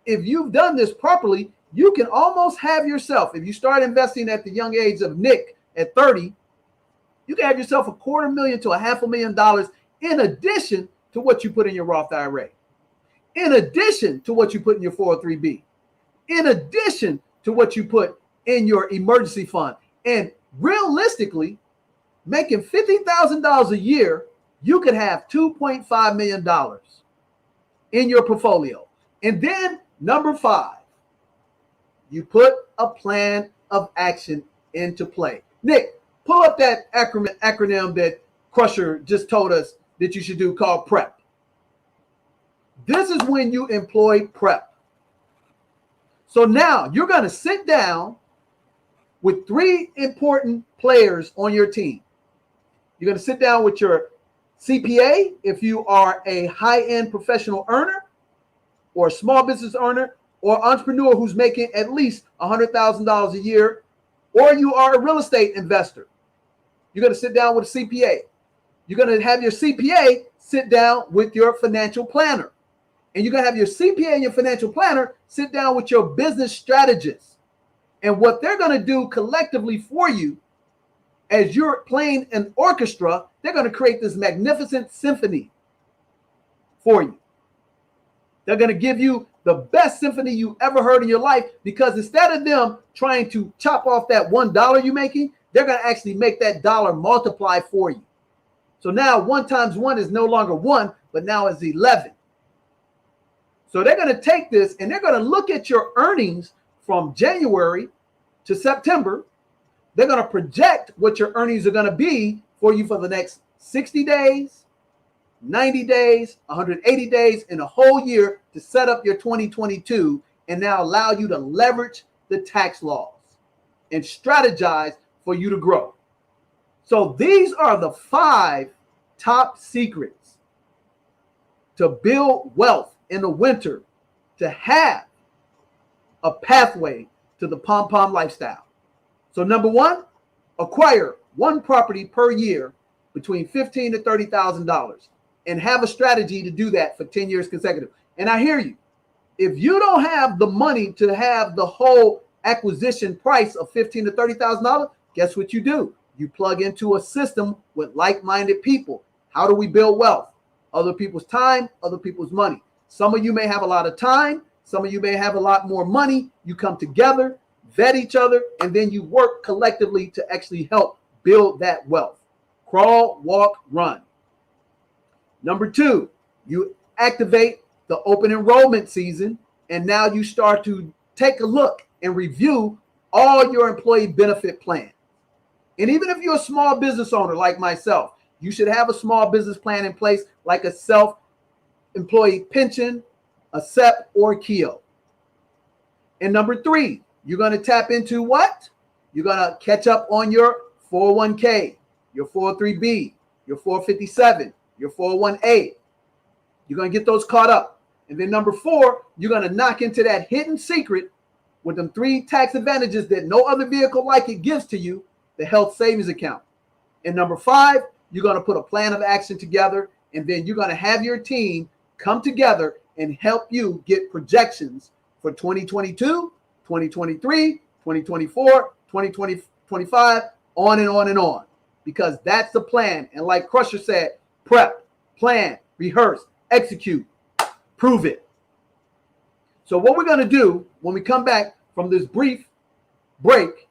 if you've done this properly, you can almost have yourself, if you start investing at the young age of Nick at 30, you can have yourself $250,000 to $500,000 in addition to what you put in your Roth IRA, in addition to what you put in your 403b, in addition to what you put in your emergency fund. And realistically, making $50,000 a year, you could have $2.5 million in your portfolio. And then number 5, you put a plan of action into play. Nick, pull up that acronym that Crusher just told us that you should do, called PREP. This is when you employ PREP. So now you're going to sit down with 3 important players on your team. You're going to sit down with your CPA if you are a high-end professional earner or a small business earner or entrepreneur who's making at least $100,000 a year, or you are a real estate investor. You're going to sit down with a CPA. You're going to have your CPA sit down with your financial planner. And you're going to have your CPA and your financial planner sit down with your business strategist. And what they're going to do collectively for you, as you're playing an orchestra, they're going to create this magnificent symphony for you. They're going to give you the best symphony you ever heard in your life, because instead of them trying to chop off that $1 you're making, they're going to actually make that dollar multiply for you. So now 1 times 1 is no longer 1, but now it's 11. So they're going to take this and they're going to look at your earnings from January to September. They're going to project what your earnings are going to be for you for the next 60 days, 90 days, 180 days, and a whole year to set up your 2022 and now allow you to leverage the tax laws and strategize for you to grow. So these are the 5 top secrets to build wealth in the winter, to have a pathway to the Pom Pom lifestyle. So number 1, acquire 1 property per year between $15,000 to $30,000 and have a strategy to do that for 10 years consecutive. And I hear you. If you don't have the money to have the whole acquisition price of $15,000 to $30,000, guess what you do? You plug into a system with like-minded people. How do we build wealth? Other people's time, other people's money. Some of you may have a lot of time. Some of you may have a lot more money. You come together, vet each other, and then you work collectively to actually help build that wealth. Crawl, walk, run. Number 2, you activate the open enrollment season, and now you start to take a look and review all your employee benefit plans. And even if you're a small business owner like myself, you should have a small business plan in place, like a self-employee pension, a SEP, or a KEO. And number 3, you're going to tap into what? You're going to catch up on your 401k, your 403b, your 457, your 401a. You're going to get those caught up. And then number 4, you're going to knock into that hidden secret with them 3 tax advantages that no other vehicle like it gives to you, the health savings account. And number 5, you're going to put a plan of action together, and then you're going to have your team come together and help you get projections for 2022, 2023, 2024, 2025, on and on and on, because that's the plan. And like Crusher said, prep, plan, rehearse, execute, prove it. So what we're going to do when we come back from this brief break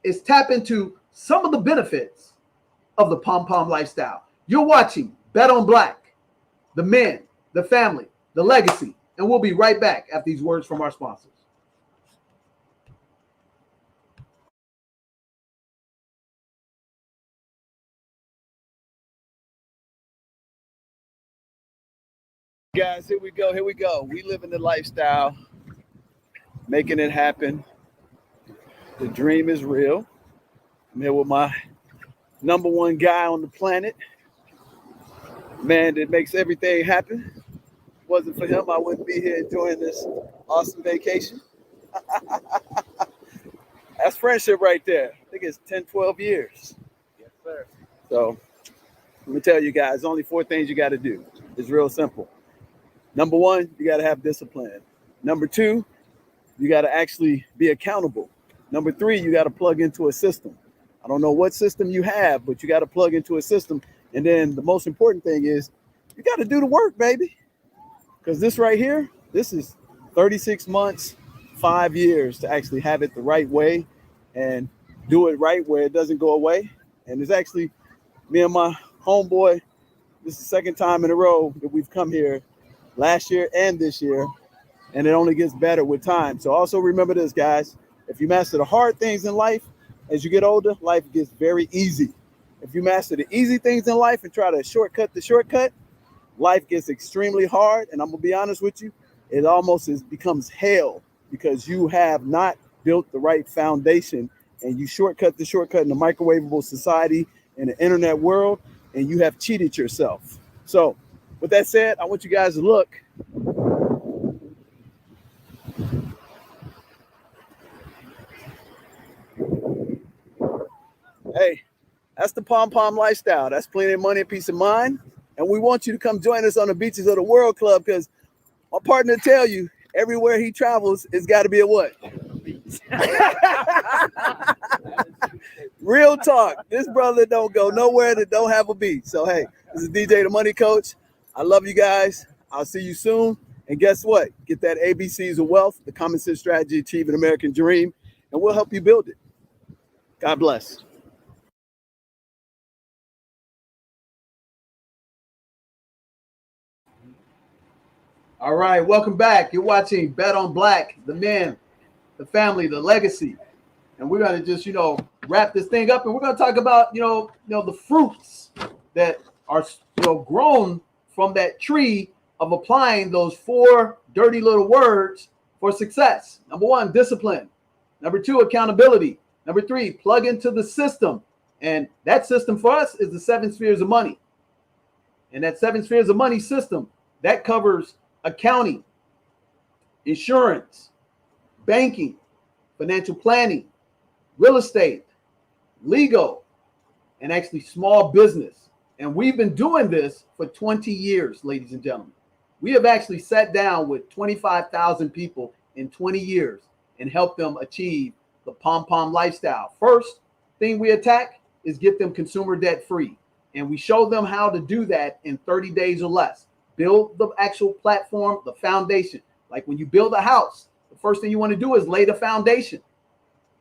is tap into some of the benefits of the Pom Pom lifestyle. You're watching Bet on Black, the men, the family, the legacy, and we'll be right back after these words from our sponsors. Guys, here we go. We live in the lifestyle, making it happen. The dream is real. I'm here with my number 1 guy on the planet, man that makes everything happen. If it wasn't for him, I wouldn't be here enjoying this awesome vacation. That's friendship right there. I think it's 10, 12 years. Yes, sir. So let me tell you guys, only 4 things you got to do. It's real simple. Number 1, you got to have discipline. Number 2, you got to actually be accountable. Number 3, you got to plug into a system. I don't know what system you have, but you got to plug into a system. And then the most important thing is you got to do the work, baby. Because this right here, this is 36 months, 5 years to actually have it the right way and do it right where it doesn't go away. And it's actually me and my homeboy, this is the 2nd time in a row that we've come here, last year and this year, and it only gets better with time. So also remember this, guys. If you master the hard things in life, as you get older, life gets very easy. If you master the easy things in life and try to shortcut the shortcut, life gets extremely hard. And I'm going to be honest with you, it almost becomes hell because you have not built the right foundation, and you shortcut in the microwavable society in the internet world, and you have cheated yourself. So with that said, I want you guys to look. Hey, that's the Pom Pom Lifestyle. That's Plenty of Money and Peace of Mind. And we want you to come join us on the beaches of the World Club, because my partner tell you everywhere he travels, it's got to be a what? Real talk. This brother don't go nowhere that don't have a beat. So, hey, this is DJ the Money Coach. I love you guys. I'll see you soon. And guess what? Get that ABCs of wealth, the common sense strategy, achieve an American dream, and we'll help you build it. God bless. All right, welcome back. You're watching Bet on Black, the men, the family, the legacy. And we're going to just, wrap this thing up, and we're going to talk about, the fruits that are, grown from that tree of applying those 4 dirty little words for success. Number 1, discipline. Number 2, accountability. Number 3, plug into the system. And that system for us is the 7 spheres of money. And that 7 spheres of money system, that covers accounting, insurance, banking, financial planning, real estate, legal, and actually small business. And we've been doing this for 20 years, ladies and gentlemen. We have actually sat down with 25,000 people in 20 years and helped them achieve the Pom Pom Lifestyle. First thing we attack is get them consumer debt free. And we show them how to do that in 30 days or less. Build the actual platform, the foundation. Like when you build a house, the first thing you want to do is lay the foundation.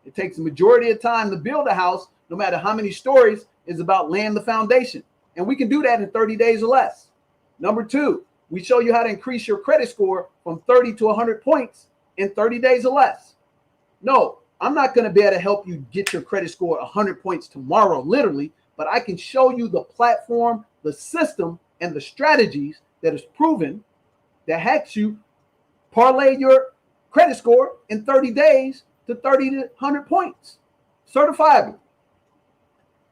It takes a majority of time to build a house, no matter how many stories, is about laying the foundation. And we can do that in 30 days or less. Number 2, we show you how to increase your credit score from 30 to 100 points in 30 days or less. No, I'm not going to be able to help you get your credit score 100 points tomorrow, literally, but I can show you the platform, the system, and the strategies that is proven that helps you parlay your credit score in 30 days to 30 to 100 points, certifiable.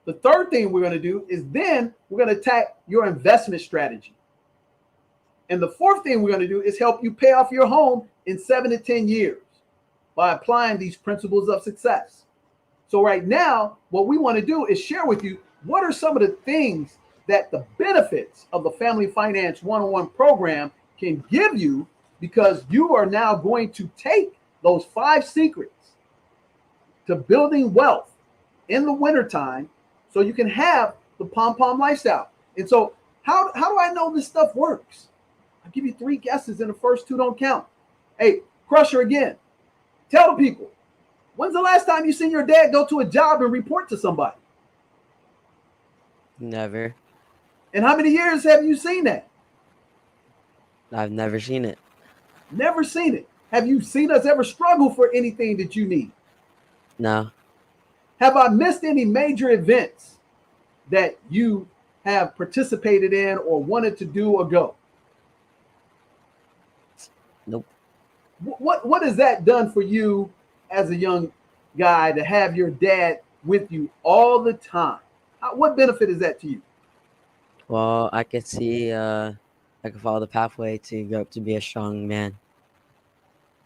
The third thing we're going to do is then we're going to attack your investment strategy. And the fourth thing we're going to do is help you pay off your home in 7 to 10 years by applying these principles of success. So right now, what we want to do is share with you what are some of the things that the benefits of the Family Finance 101 program can give you, because you are now going to take those 5 secrets to building wealth in the wintertime so you can have the Pom Pom Lifestyle. And so how do I know this stuff works? I'll give you 3 guesses and the first 2 don't count. Hey, Crusher again. Tell the people, when's the last time you seen your dad go to a job and report to somebody? Never. And how many years have you seen that? I've never seen it. Never seen it. Have you seen us ever struggle for anything that you need? No. Have I missed any major events that you have participated in or wanted to do or go? Nope. What has that done for you as a young guy to have your dad with you all the time? What benefit is that to you? Well, I could see I could follow the pathway to grow up to be a strong man.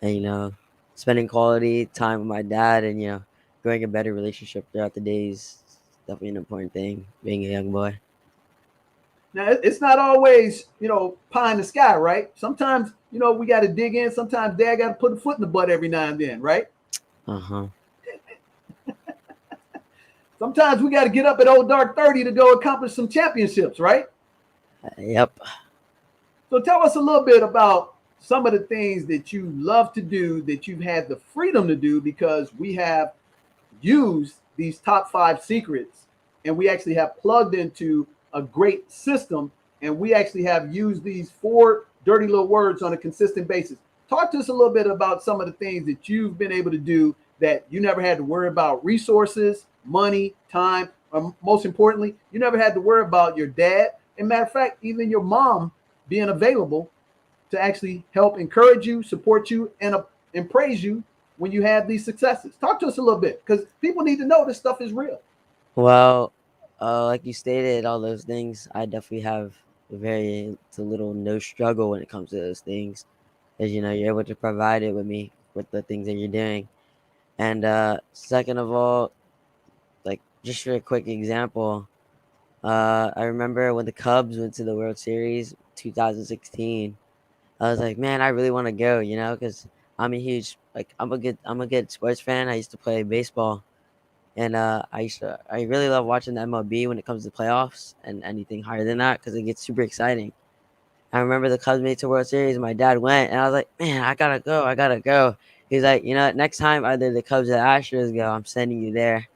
And, spending quality time with my dad and, growing a better relationship throughout the days is definitely an important thing, being a young boy. Now, it's not always, pie in the sky, right? Sometimes, we got to dig in. Sometimes dad got to put a foot in the butt every now and then, right? Uh-huh. Sometimes we got to get up at old dark 30 to go accomplish some championships, right? Yep. So tell us a little bit about some of the things that you love to do, that you've had the freedom to do, because we have used these top 5 secrets and we actually have plugged into a great system, and we actually have used these 4 dirty little words on a consistent basis. Talk to us a little bit about some of the things that you've been able to do that you never had to worry about resources, money, time, or most importantly, you never had to worry about your dad, and matter of fact, even your mom being available to actually help encourage you, support you, and and praise you when you have these successes? Talk to us a little bit, because people need to know this stuff is real. Well, like you stated, all those things, I definitely have very to little no struggle when it comes to those things, as you're able to provide it with me with the things that you're doing. And second of all, like just for a quick example, I remember when the Cubs went to the World Series 2016. I was like, man, I really want to go, because I'm a huge I'm a good sports fan. I used to play baseball, and I really love watching the MLB when it comes to playoffs and anything higher than that because it gets super exciting. I remember the Cubs made it to World Series, and my dad went, and I was like, man, I gotta go. He's like, next time either the Cubs or the Astros go, I'm sending you there.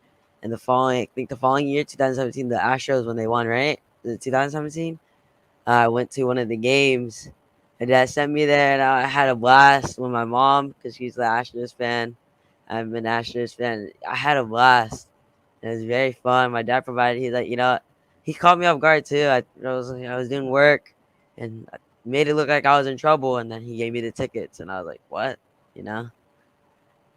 And I think the following year, 2017, the Astros when they won, right? Was it 2017? I went to one of the games. My dad sent me there, and I had a blast with my mom because she's the Astros fan. I'm an Astros fan. I had a blast. It was very fun. My dad provided. He's like, he caught me off guard too. I was doing work, and I made it look like I was in trouble. And then he gave me the tickets, and I was like, what, you know?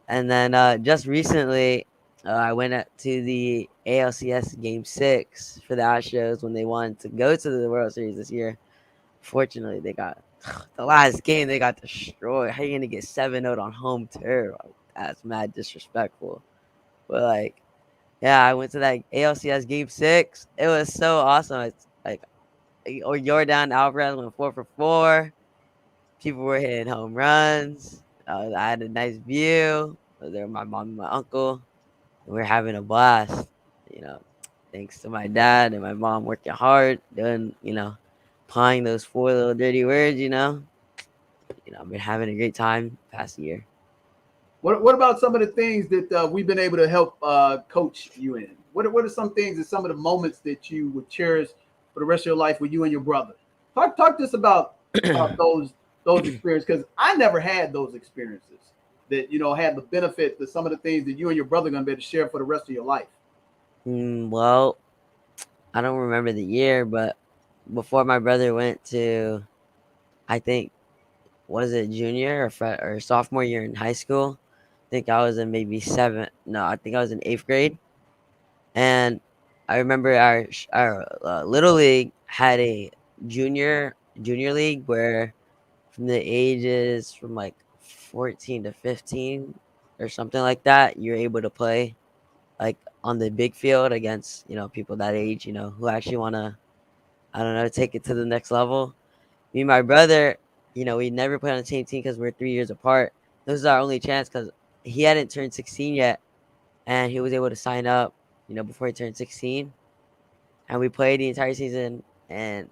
And then just recently, I went to the ALCS Game 6 for the Astros when they wanted to go to the World Series this year. Fortunately, they got the last game. They got destroyed. How are you gonna get 7-0 on home turf? That's mad disrespectful. But like, yeah, I went to that ALCS Game 6. It was so awesome. It's like, or Jordan Alvarez went 4 for 4. People were hitting home runs. I had a nice view. There were my mom and my uncle. And we were having a blast. You know, thanks to my dad and my mom working hard, doing, applying those 4 little dirty words. I've been having a great time past year. What about some of the things that we've been able to help coach you in? What are some things and some of the moments that you would cherish for the rest of your life with you and your brother? Talk to us about those experiences, because I never had those experiences that had the benefit to some of the things that you and your brother are going to be able to share for the rest of your life. Well, I don't remember the year, but before my brother went to, I think, was it junior or sophomore year in high school? I think I was in maybe I think I was in 8th grade. And I remember our little league had a junior league where from the ages from like 14 to 15 or something like that, you're able to play like on the big field against, people that age, who actually want to, I don't know, take it to the next level. Me and my brother, we never played on the same team because we're 3 years apart. This is our only chance because he hadn't turned 16 yet, and he was able to sign up, before he turned 16. And we played the entire season. And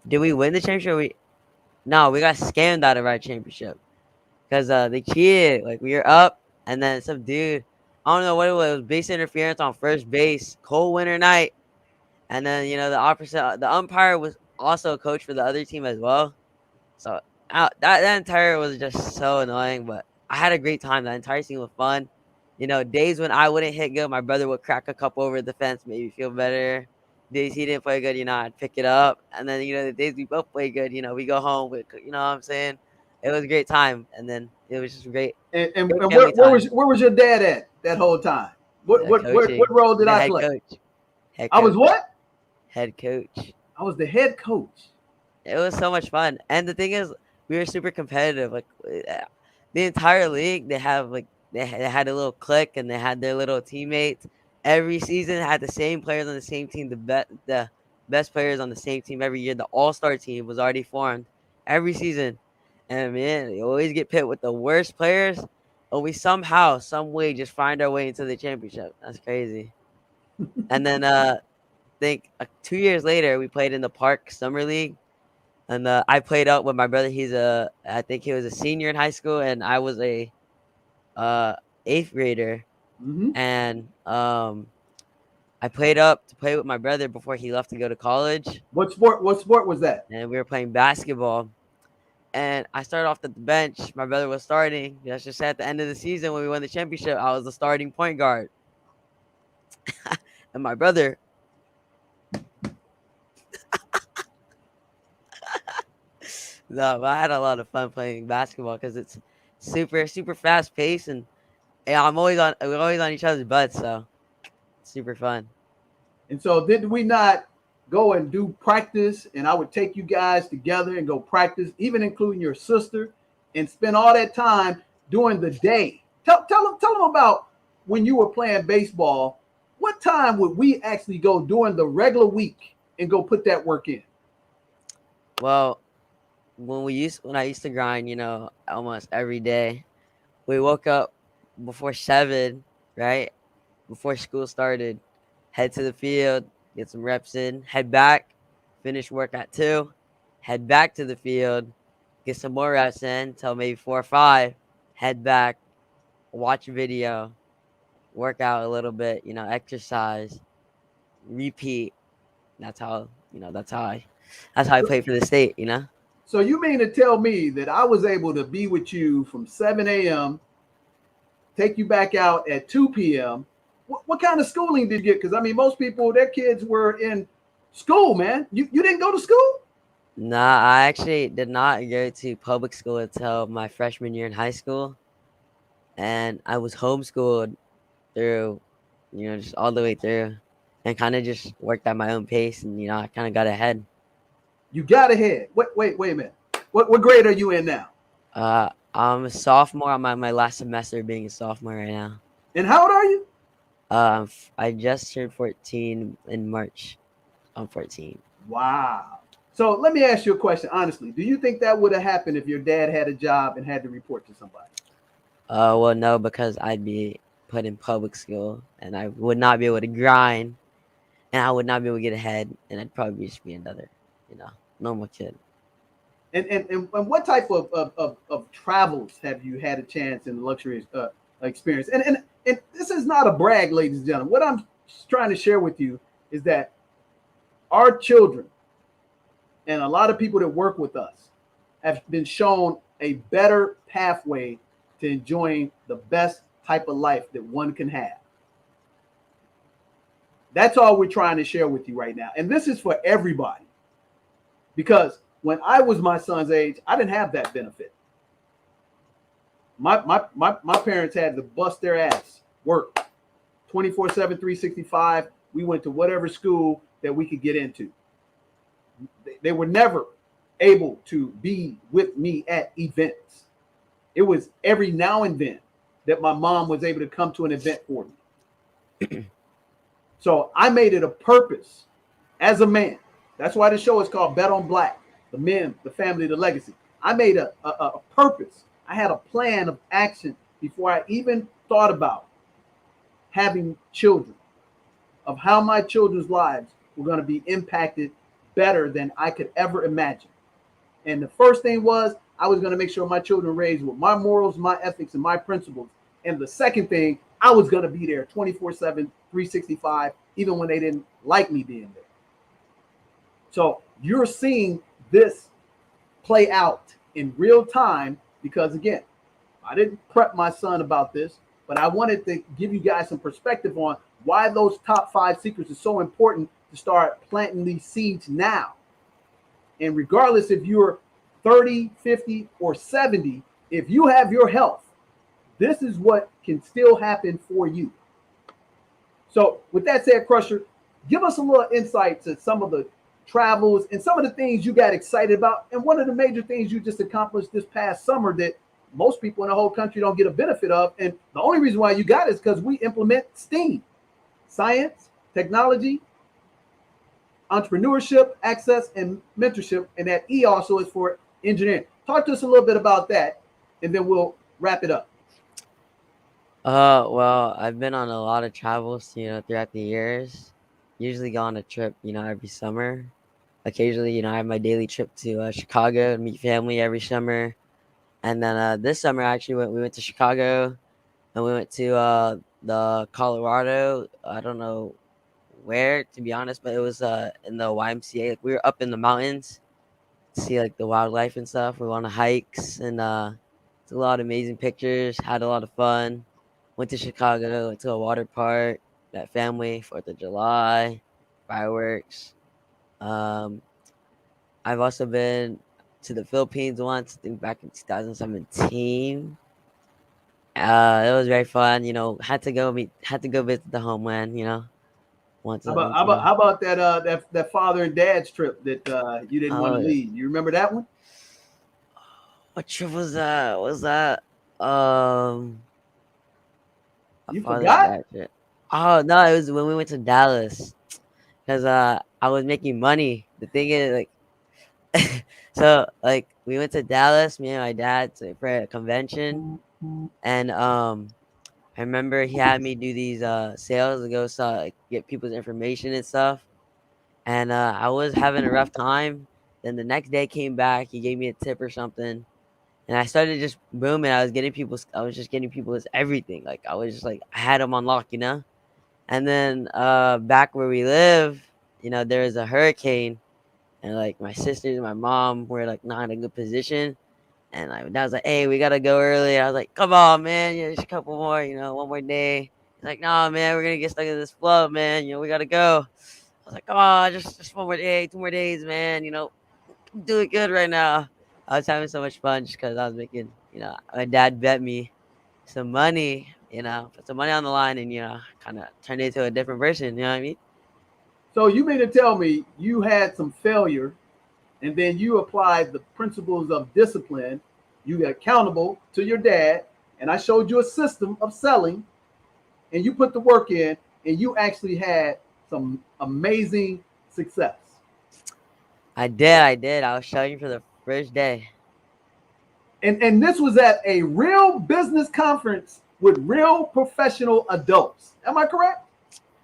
did we win the championship? No, we got scammed out of our championship because they cheated. Like, we were up, and then some dude, I don't know what it was base interference on first base, cold winter night. And then, the umpire was also a coach for the other team as well. So that entire was just so annoying, but I had a great time. The entire scene was fun. Days when I wouldn't hit good, my brother would crack a cup over the fence, made me feel better. Days he didn't play good, I'd pick it up. And then, the days we both played good, we go home with, what I'm saying? It was a great time. And then it was just great. And great where was your dad at that whole time? What role did I play? Coach. I was what? Head coach. I was the head coach. It was so much fun. And the thing is, we were super competitive. Like the entire league, they had a little clique and they had their little teammates. Every season had the same players on the same team, the best players on the same team every year. The all-star team was already formed every season. And man, you always get pit with the worst players, and we somehow, some way just find our way into the championship. That's crazy. And then I think 2 years later, we played in the Park Summer League. And I played out with my brother. I think he was a senior in high school, and I was a 8th grader. Mm-hmm. And I played up to play with my brother before he left to go to college. What sport was that? And we were playing basketball. And I started off at the bench. My brother was starting. Let's just say at the end of the season when we won the championship, I was the starting point guard. And my brother, no, but I had a lot of fun playing basketball because super super fast pace, and yeah, we're always on each other's butts, so super fun. And so did we not go and do practice? And I would take you guys together and go practice, even including your sister, and spend all that time during the day. Tell them about when you were playing baseball. What time would we actually go during the regular week and go put that work in? Well, when I used to grind, almost every day, we woke up before 7, right? Before school started, head to the field, get some reps in, head back, finish work at 2, head back to the field, get some more reps in till maybe 4 or 5, head back, watch a video, work out a little bit, exercise, repeat. That's how I play for the state. So you mean to tell me that I was able to be with you from 7 a.m., take you back out at 2 p.m.? What kind of schooling did you get? Because, I mean, most people, their kids were in school, man. You didn't go to school? Nah, I actually did not go to public school until my freshman year in high school. And I was homeschooled through, just all the way through, and kind of just worked at my own pace, and, I kind of got ahead. You got ahead. Wait a minute. What grade are you in now? I'm a sophomore. I'm at my last semester of being a sophomore right now. And how old are you? I just turned 14 in March. I'm 14. Wow. So let me ask you a question, honestly. Do you think that would have happened if your dad had a job and had to report to somebody? Well, no, because I'd be put in public school, and I would not be able to grind, and I would not be able to get ahead, and I'd probably just be another, normal kid. And what type of travels have you had a chance and luxury experience? And this is not a brag, ladies and gentlemen. What I'm trying to share with you is that our children and a lot of people that work with us have been shown a better pathway to enjoying the best type of life that one can have. That's all we're trying to share with you right now. And this is for everybody. Because when I was my son's age, I didn't have that benefit. My parents had to bust their ass, work 24/7, 365. We went to whatever school that we could get into. They were never able to be with me at events. It was every now and then that my mom was able to come to an event for me. So I made it a purpose as a man. That's why the show is called Bet on Black, the men, the family, the legacy. I made a purpose. I had a plan of action before I even thought about having children, of how my children's lives were going to be impacted better than I could ever imagine. And the first thing was I was going to make sure my children were raised with my morals, my ethics, and my principles. And the second thing, I was going to be there 24/7, 365, even when they didn't like me being there. So you're seeing this play out in real time because, again, I didn't prep my son about this, but I wanted to give you guys some perspective on why those top 5 secrets are so important to start planting these seeds now. And regardless if you're 30, 50, or 70, if you have your health, this is what can still happen for you. So with that said, Crusher, give us a little insight to some of the travels and some of the things you got excited about. And one of the major things you just accomplished this past summer that most people in the whole country don't get a benefit of. And the only reason why you got it is because we implement STEAM, science, technology, entrepreneurship, access, and mentorship. And that E also is for engineering. Talk to us a little bit about that, and then we'll wrap it up. Well, I've been on a lot of travels, throughout the years. Usually go on a trip, every summer. Occasionally, I have my daily trip to Chicago and meet family every summer. And then this summer, actually, we went to Chicago, and we went to the Colorado. I don't know where, to be honest, but it was in the YMCA. Like, we were up in the mountains to see like the wildlife and stuff. We went on hikes and took a lot of amazing pictures. Had a lot of fun. Went to Chicago. Went to a water park. That family, 4th of July, fireworks. I've also been to the Philippines once, I think back in 2017. It was very fun. Had to go visit the homeland. Once How a about once how a about month. how about that father and dad's trip that you didn't want to Oh, leave? You remember that one? what trip was that? Um, a You father and forgot? dad trip. Oh no, it was when we went to Dallas. Cause I was making money. The thing is, so like we went to Dallas, me and my dad, for a convention, and I remember he had me do these sales to go get people's information and stuff, and I was having a rough time. Then the next day came back, he gave me a tip or something, and I started just booming. I was just getting people's everything. Like I was just like I had them on lock. And then back where we live, there was a hurricane, and like my sisters and my mom were like not in a good position. And my dad was like, "Hey, we gotta go early." I was like, "Come on, man, just a couple more, one more day." He's like, "Nah, man, we're gonna get stuck in this flood, man. We gotta go." I was like, "Oh, just one more day, 2 more days, man. I'm doing good right now." I was having so much fun just because I was making, my dad bet me some money, put some money on the line, and kind of turned into a different person. You know what I mean? So you mean to tell me you had some failure, and then you applied the principles of discipline. You got accountable to your dad, and I showed you a system of selling, and you put the work in, and you actually had some amazing success. I did. I was showing for the first day. And this was at a real business conference with real professional adults. Am I correct?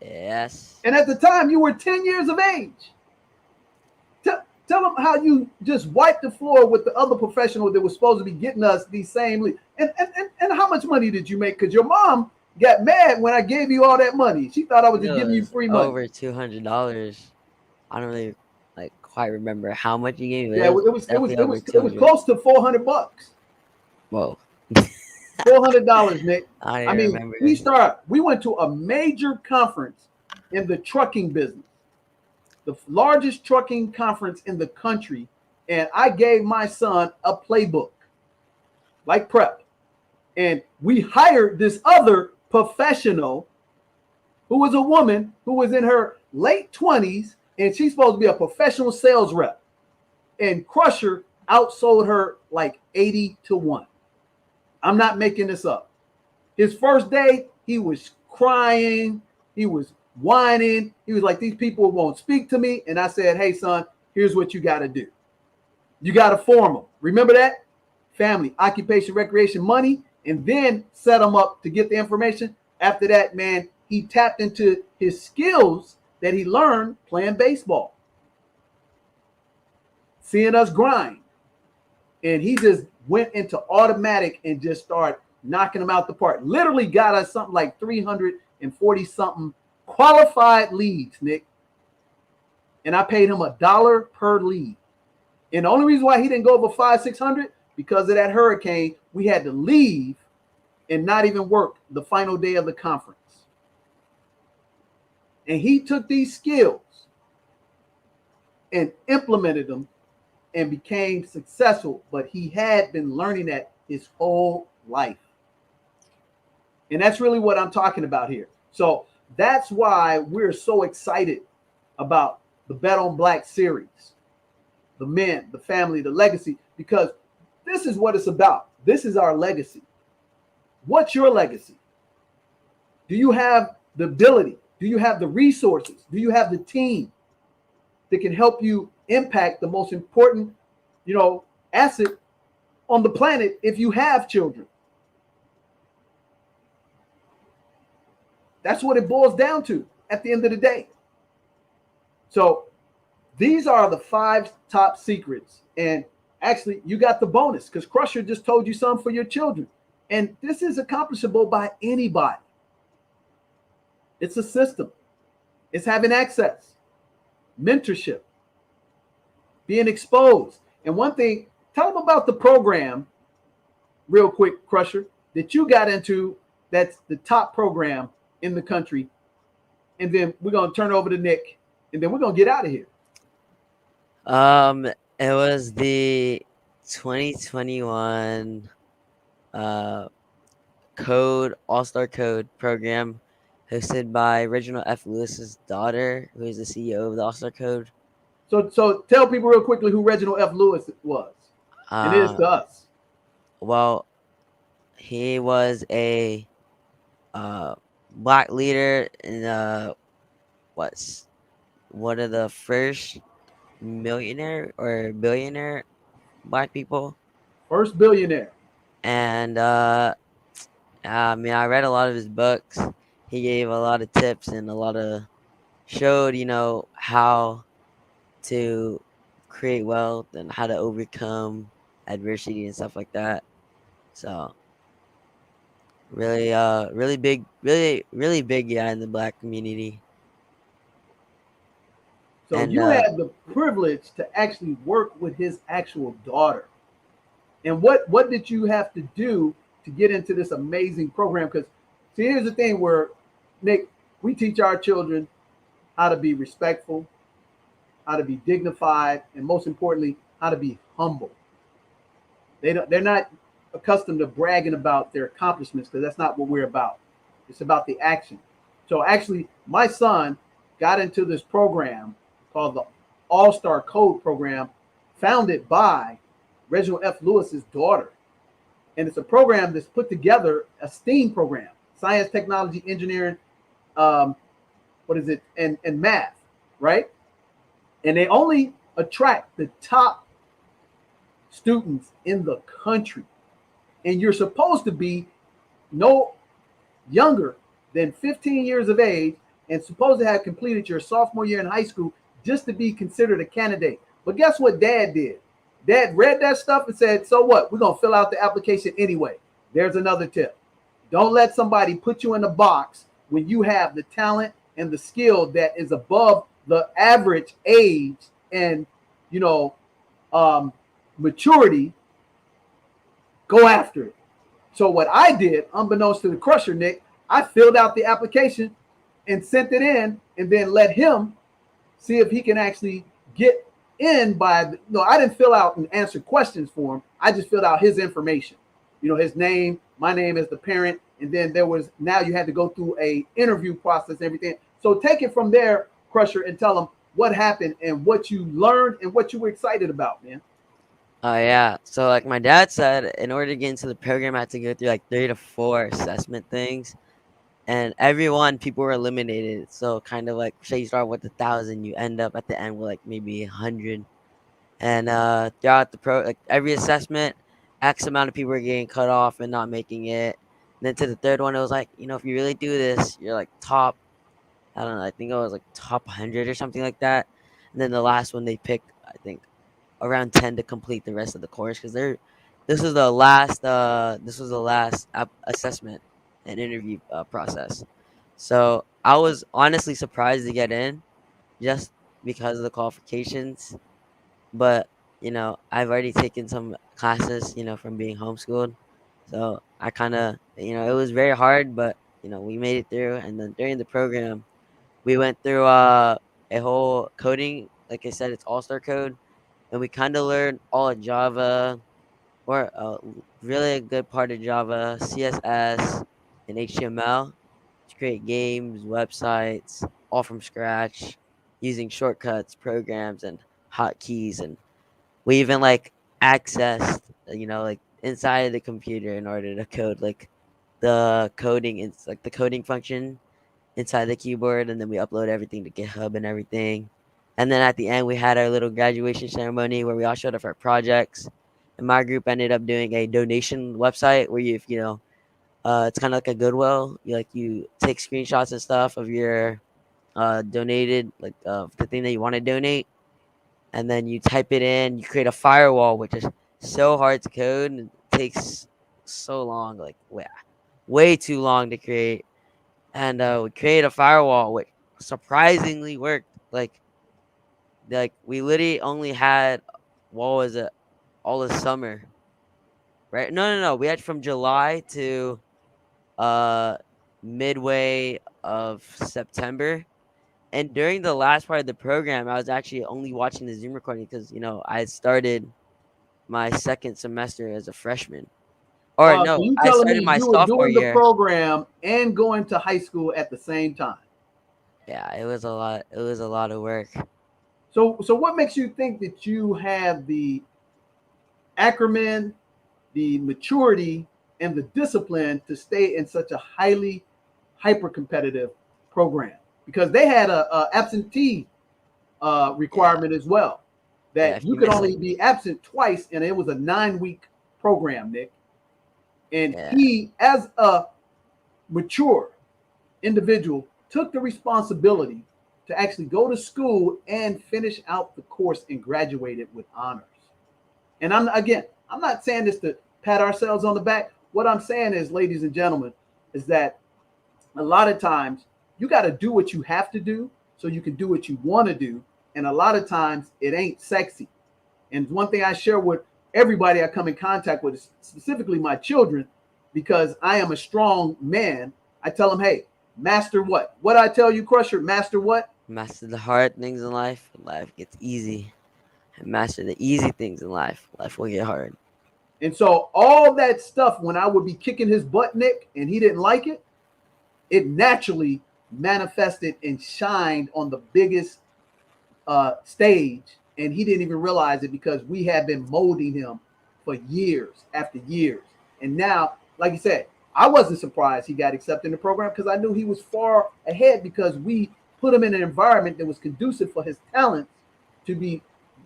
Yes. And at the time, you were 10 years of age. Tell them how you just wiped the floor with the other professional that was supposed to be getting us these same leads. And how much money did you make? Because your mom got mad when I gave you all that money. She thought I was It just giving you was free money. over $200. I don't really quite remember how much you gave me, but Yeah, it was definitely over it was 200. close to $400. Whoa. $400, Nick. I don't I even mean, remember. we went to a major conference in the trucking business, the largest trucking conference in the country, and I gave my son a playbook, like prep. And we hired this other professional who was a woman who was in her late 20s, and she's supposed to be a professional sales rep. And Crusher outsold her like 80-1. I'm not making this up. His first day, he was crying, he was whining. He was like, "These people won't speak to me." And I said, "Hey, son, here's what you got to do. You got to form them. Remember that? Family, occupation, recreation, money, and then set them up to get the information." After that, man, he tapped into his skills that he learned playing baseball, seeing us grind. And he just went into automatic and just started knocking them out the park. Literally got us something like 340 something qualified leads, Nick. And I paid him $1 per lead. And the only reason why he didn't go over 500-600 because of that hurricane, we had to leave and not even work the final day of the conference. And he took these skills and implemented them and became successful, but he had been learning that his whole life. And that's really what I'm talking about here. So that's why we're so excited about the Bet on Black series, the men, the family, the legacy, because this is what it's about. This is our legacy. What's your legacy? Do you have the ability? Do you have the resources? Do you have the team that can help you impact the most important, asset on the planet if you have children? That's what it boils down to at the end of the day. So these are the 5 top secrets. And actually, you got the bonus because Crusher just told you some for your children. And this is accomplishable by anybody. It's a system. It's having access, mentorship, being exposed. And one thing, tell them about the program real quick, Crusher, that you got into. That's the top program in the country. And then we're going to turn over to Nick, and then we're going to get out of here. It was the 2021 Code All-Star Code program hosted by Reginald F. Lewis's daughter, who is the CEO of the All-Star Code. So tell people real quickly who Reginald F. Lewis was and is Uh, to us. well, he was a black leader in what's one of the first millionaire or billionaire black people. First billionaire. And I mean, I read a lot of his books. He gave a lot of tips and a lot of showed, how to create wealth and how to overcome adversity and stuff like that. So really, really big, really big guy in the black community. So And you had the privilege to actually work with his actual daughter. And what did you have to do to get into this amazing program? Because see, here's the thing where, Nick, we teach our children how to be respectful, how to be dignified, and most importantly, how to be humble. They're not accustomed to bragging about their accomplishments because that's not what we're about. It's about the action. So actually, my son got into this program called the All-Star Code program, founded by Reginald F. Lewis's daughter. And it's a program that's put together, a STEAM program, science, technology, engineering, and math, right? And they only attract the top students in the country. And you're supposed to be no younger than 15 years of age and supposed to have completed your sophomore year in high school just to be considered a candidate. But guess what Dad did? Dad read that stuff and said, so what? We're going to fill out the application anyway. There's another tip. Don't let somebody put you in a box when you have the talent and the skill that is above the average age and, maturity. Go after it. So what I did, unbeknownst to the crusher, Nick, I filled out the application and sent it in and then let him see if he can actually get in by, I didn't fill out and answer questions for him. I just filled out his information, his name, my name as the parent. And then now you had to go through a interview process and everything. So take it from there, Crusher, and tell them what happened and what you learned and what you were excited about, man. yeah. So like my dad said, in order to get into the program, I had to go through like 3 to 4 assessment things. And people were eliminated. So kind of like, say you start with 1,000, you end up at the end with like maybe 100. And throughout every assessment, X amount of people were getting cut off and not making it. And then to the third one, it was like, if you really do this, you're like top, I don't know, I think it was like top 100 or something like that. And then the last one they picked, I think, around 10 to complete the rest of the course because this was the last assessment and interview process. So I was honestly surprised to get in just because of the qualifications. But I've already taken some classes from being homeschooled, so I kind of it was very hard, but we made it through. And then during the program we went through a whole coding, like I said, it's all-star code, and we kind of learned all of Java, or really a good part of Java, CSS, and HTML to create games, websites, all from scratch, using shortcuts, programs, and hotkeys. And we even like accessed, like inside of the computer in order to code like the coding, it's like the coding function inside the keyboard, and then we upload everything to GitHub and everything. And then at the end, we had our little graduation ceremony where we all showed off our projects. And my group ended up doing a donation website where it's kind of like a Goodwill. You take screenshots and stuff of your donated, like the thing that you want to donate, and then you type it in. You create a firewall, which is so hard to code and it takes so long, like way too long to create. And we created a firewall, which surprisingly worked. Like we literally only had, what was it, all the summer, right? No. We had from July to uh midway of September. And during the last part of the program, I was actually only watching the Zoom recording because I started my second semester as a freshman. Or So no, you I telling started me my you were sophomore doing the year. program and going to high school at the same time? Yeah, it was a lot. It was a lot of work. So what makes you think that you have the acumen, the maturity, and the discipline to stay in such a highly hyper competitive program? Because they had a absentee Yeah, requirement as well, yeah. that If you you could miss only like, be absent twice, and it was a 9-week program, Nick. And yeah, he, as a mature individual, took the responsibility to actually go to school and finish out the course and graduated with honors. And I'm not saying this to pat ourselves on the back. What I'm saying is, ladies and gentlemen, is that a lot of times you got to do what you have to do so you can do what you want to do. And a lot of times it ain't sexy. And one thing I share with everybody I come in contact with, specifically my children, because I am a strong man, I tell them, hey, master what? What I tell you, Crusher, master what? master the hard things in life. Life gets easy. And master the easy things in life. Life will get hard. And so all that stuff, when I would be kicking his butt, Nick, and he didn't like it, it naturally manifested and shined on the biggest stage, and he didn't even realize it because we had been molding him for years after years. And now, like you said, I wasn't surprised he got accepted in the program because I knew he was far ahead because we put him in an environment that was conducive for his talents to be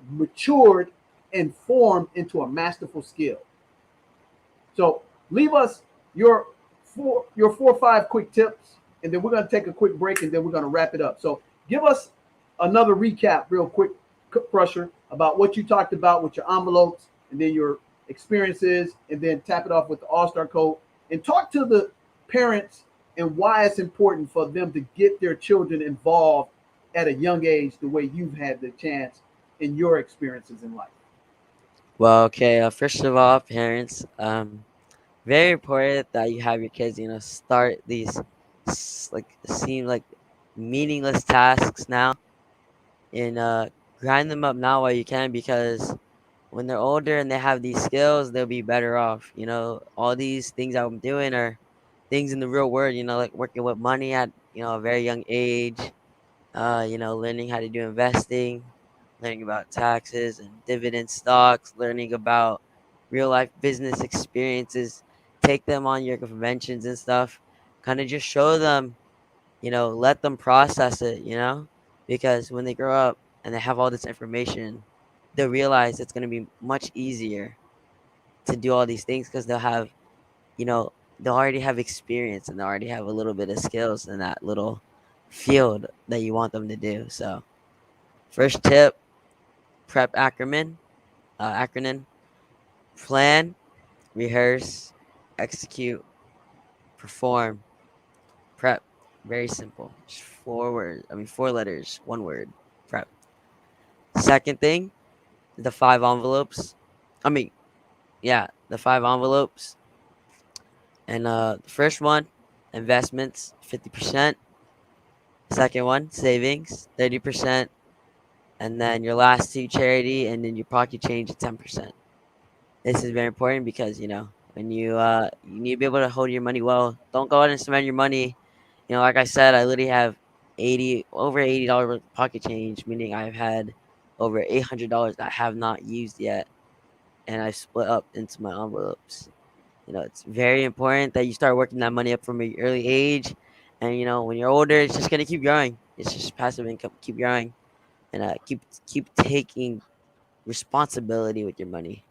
matured and formed into a masterful skill. So leave us your four or five quick tips, and then we're going to take a quick break, and then we're going to wrap it up. So give us another recap, real quick, Crusher, about what you talked about with your envelopes, and then your experiences, and then tap it off with the All Star Code, and talk to the parents and why it's important for them to get their children involved at a young age, the way you've had the chance in your experiences in life. Well, okay. First of all, parents, very important that you have your kids, start these like seem like meaningless tasks now, and grind them up now while you can, because when they're older and they have these skills, they'll be better off. All these things I'm doing are things in the real world. Like working with money at a very young age. Learning how to do investing, learning about taxes and dividend stocks, learning about real life business experiences, take them on your conventions and stuff, kind of just show them, let them process it, because when they grow up and they have all this information, they'll realize it's going to be much easier to do all these things because you know, they'll already have experience and they already have a little bit of skills in that little field that you want them to do. So, first tip: prep acronym, plan, rehearse, execute, perform. Prep, very simple. Just 4 words. I mean, 4 letters, one word. Prep. Second thing, the 5 envelopes. I mean, yeah, the 5 envelopes. And the first one, investments, 50%. Second one, savings, 30%. And then your last two, charity, and then your pocket change at 10%. This is very important because when you need to be able to hold your money well. Don't go out and spend your money. Like I said, I literally have over $80 pocket change, meaning I've had over $800 that I have not used yet, and I've split up into my envelopes. It's very important that you start working that money up from an early age, and when you're older, it's just gonna keep growing. It's just passive income, keep growing, and keep taking responsibility with your money.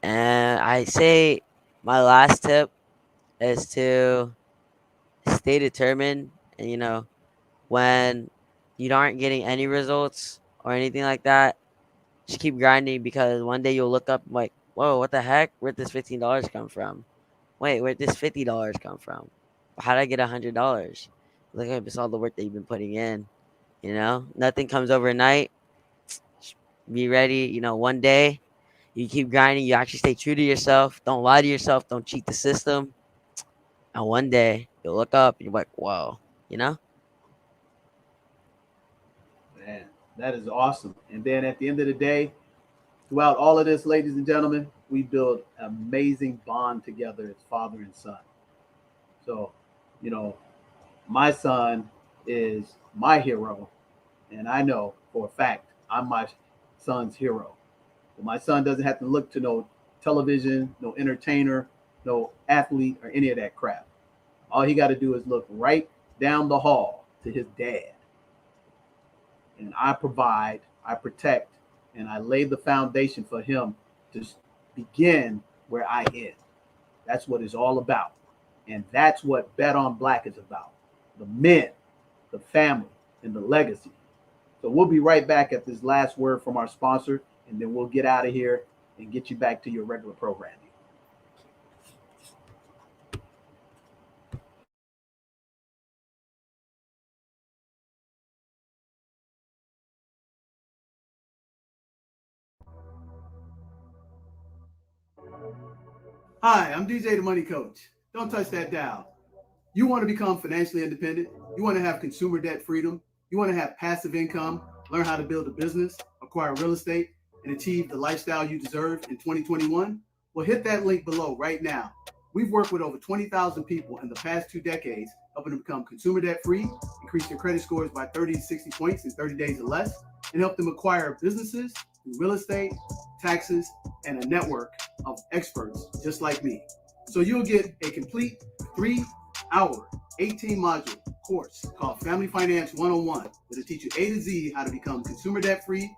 And I say my last tip is to stay determined. And when you aren't getting any results or anything like that, just keep grinding, because one day you'll look up like, whoa, what the heck? Where'd this $15 come from? Wait, where'd this $50 come from? How did I get $100? Look at this, all the work that you've been putting in. Nothing comes overnight. Just be ready. One day you keep grinding. You actually stay true to yourself. Don't lie to yourself. Don't cheat the system. And one day you'll look up and you're like, whoa, you know? Man, that is awesome. And then at the end of the day, throughout all of this, ladies and gentlemen, we build an amazing bond together as father and son. So, you know, my son is my hero, and I know for a fact I'm my son's hero. But my son doesn't have to look to no television, no entertainer, no athlete, or any of that crap. All he got to do is look right down the hall to his dad. And I provide, I protect, and I lay the foundation for him to begin where I end. That's what it's all about. And that's what Bet on Black is about. The men, the family, and the legacy. So we'll be right back at this last word from our sponsor, and then we'll get out of here and get you back to your regular programming. Hi, I'm DJ the Money Coach. Don't touch that dial. You want to become financially independent? You want to have consumer debt freedom? You want to have passive income, learn how to build a business, acquire real estate, and achieve the lifestyle you deserve in 2021? Well, hit that link below right now. We've worked with over 20,000 people in the past 2 decades, helping them become consumer debt free, increase their credit scores by 30 to 60 points in 30 days or less, and help them acquire businesses through real estate, taxes, and a network of experts just like me. So you'll get a complete 3-hour, 18-module course called Family Finance 101 that'll teach you A to Z how to become consumer debt free,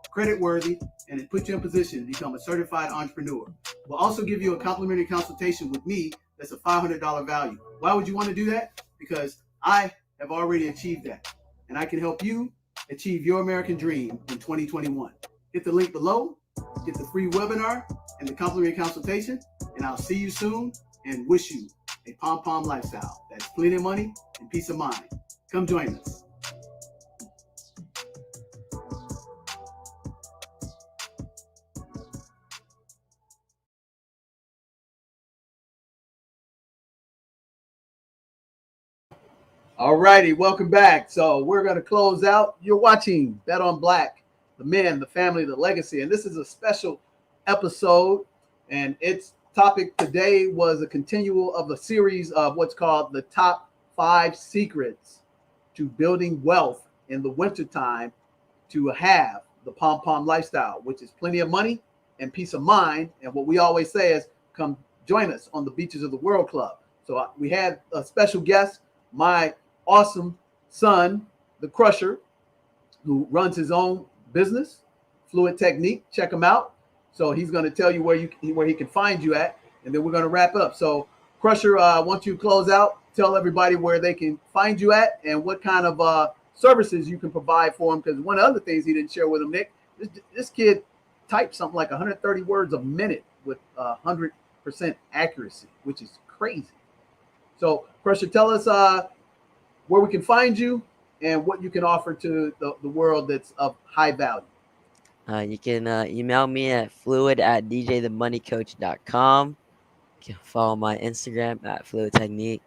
credit worthy, and it puts you in position to become a certified entrepreneur. We'll also give you a complimentary consultation with me that's a $500 value. Why would you want to do that? Because I have already achieved that, and I can help you achieve your American dream in 2021. Hit the link below, get the free webinar and the complimentary consultation, and I'll see you soon and wish you a Pom Pom lifestyle. That's plenty of money and peace of mind. Come join us. All righty, welcome back. So we're going to close out. You're watching Bet on Black, the men, the family, the legacy. And this is a special episode. And its topic today was a continual of a series of what's called the top 5 secrets to building wealth in the wintertime to have the Pom Pom lifestyle, which is plenty of money and peace of mind. And what we always say is come join us on the beaches of the World Club. So we had a special guest, my awesome son, the Crusher, who runs his own business, Fluid Technique. Check him out. So he's going to tell you where he can find you at, and then we're going to wrap up. So Crusher, once you close out, tell everybody where they can find you at and what kind of services you can provide for them. Because one of the other things he didn't share with him, Nick, this kid types something like 130 words a minute with 100% accuracy, which is crazy. So Crusher, tell us where we can find you and what you can offer to the world that's of high value. You can email me at fluid@djthemoneycoach.com. You can follow my Instagram at Fluid Technique.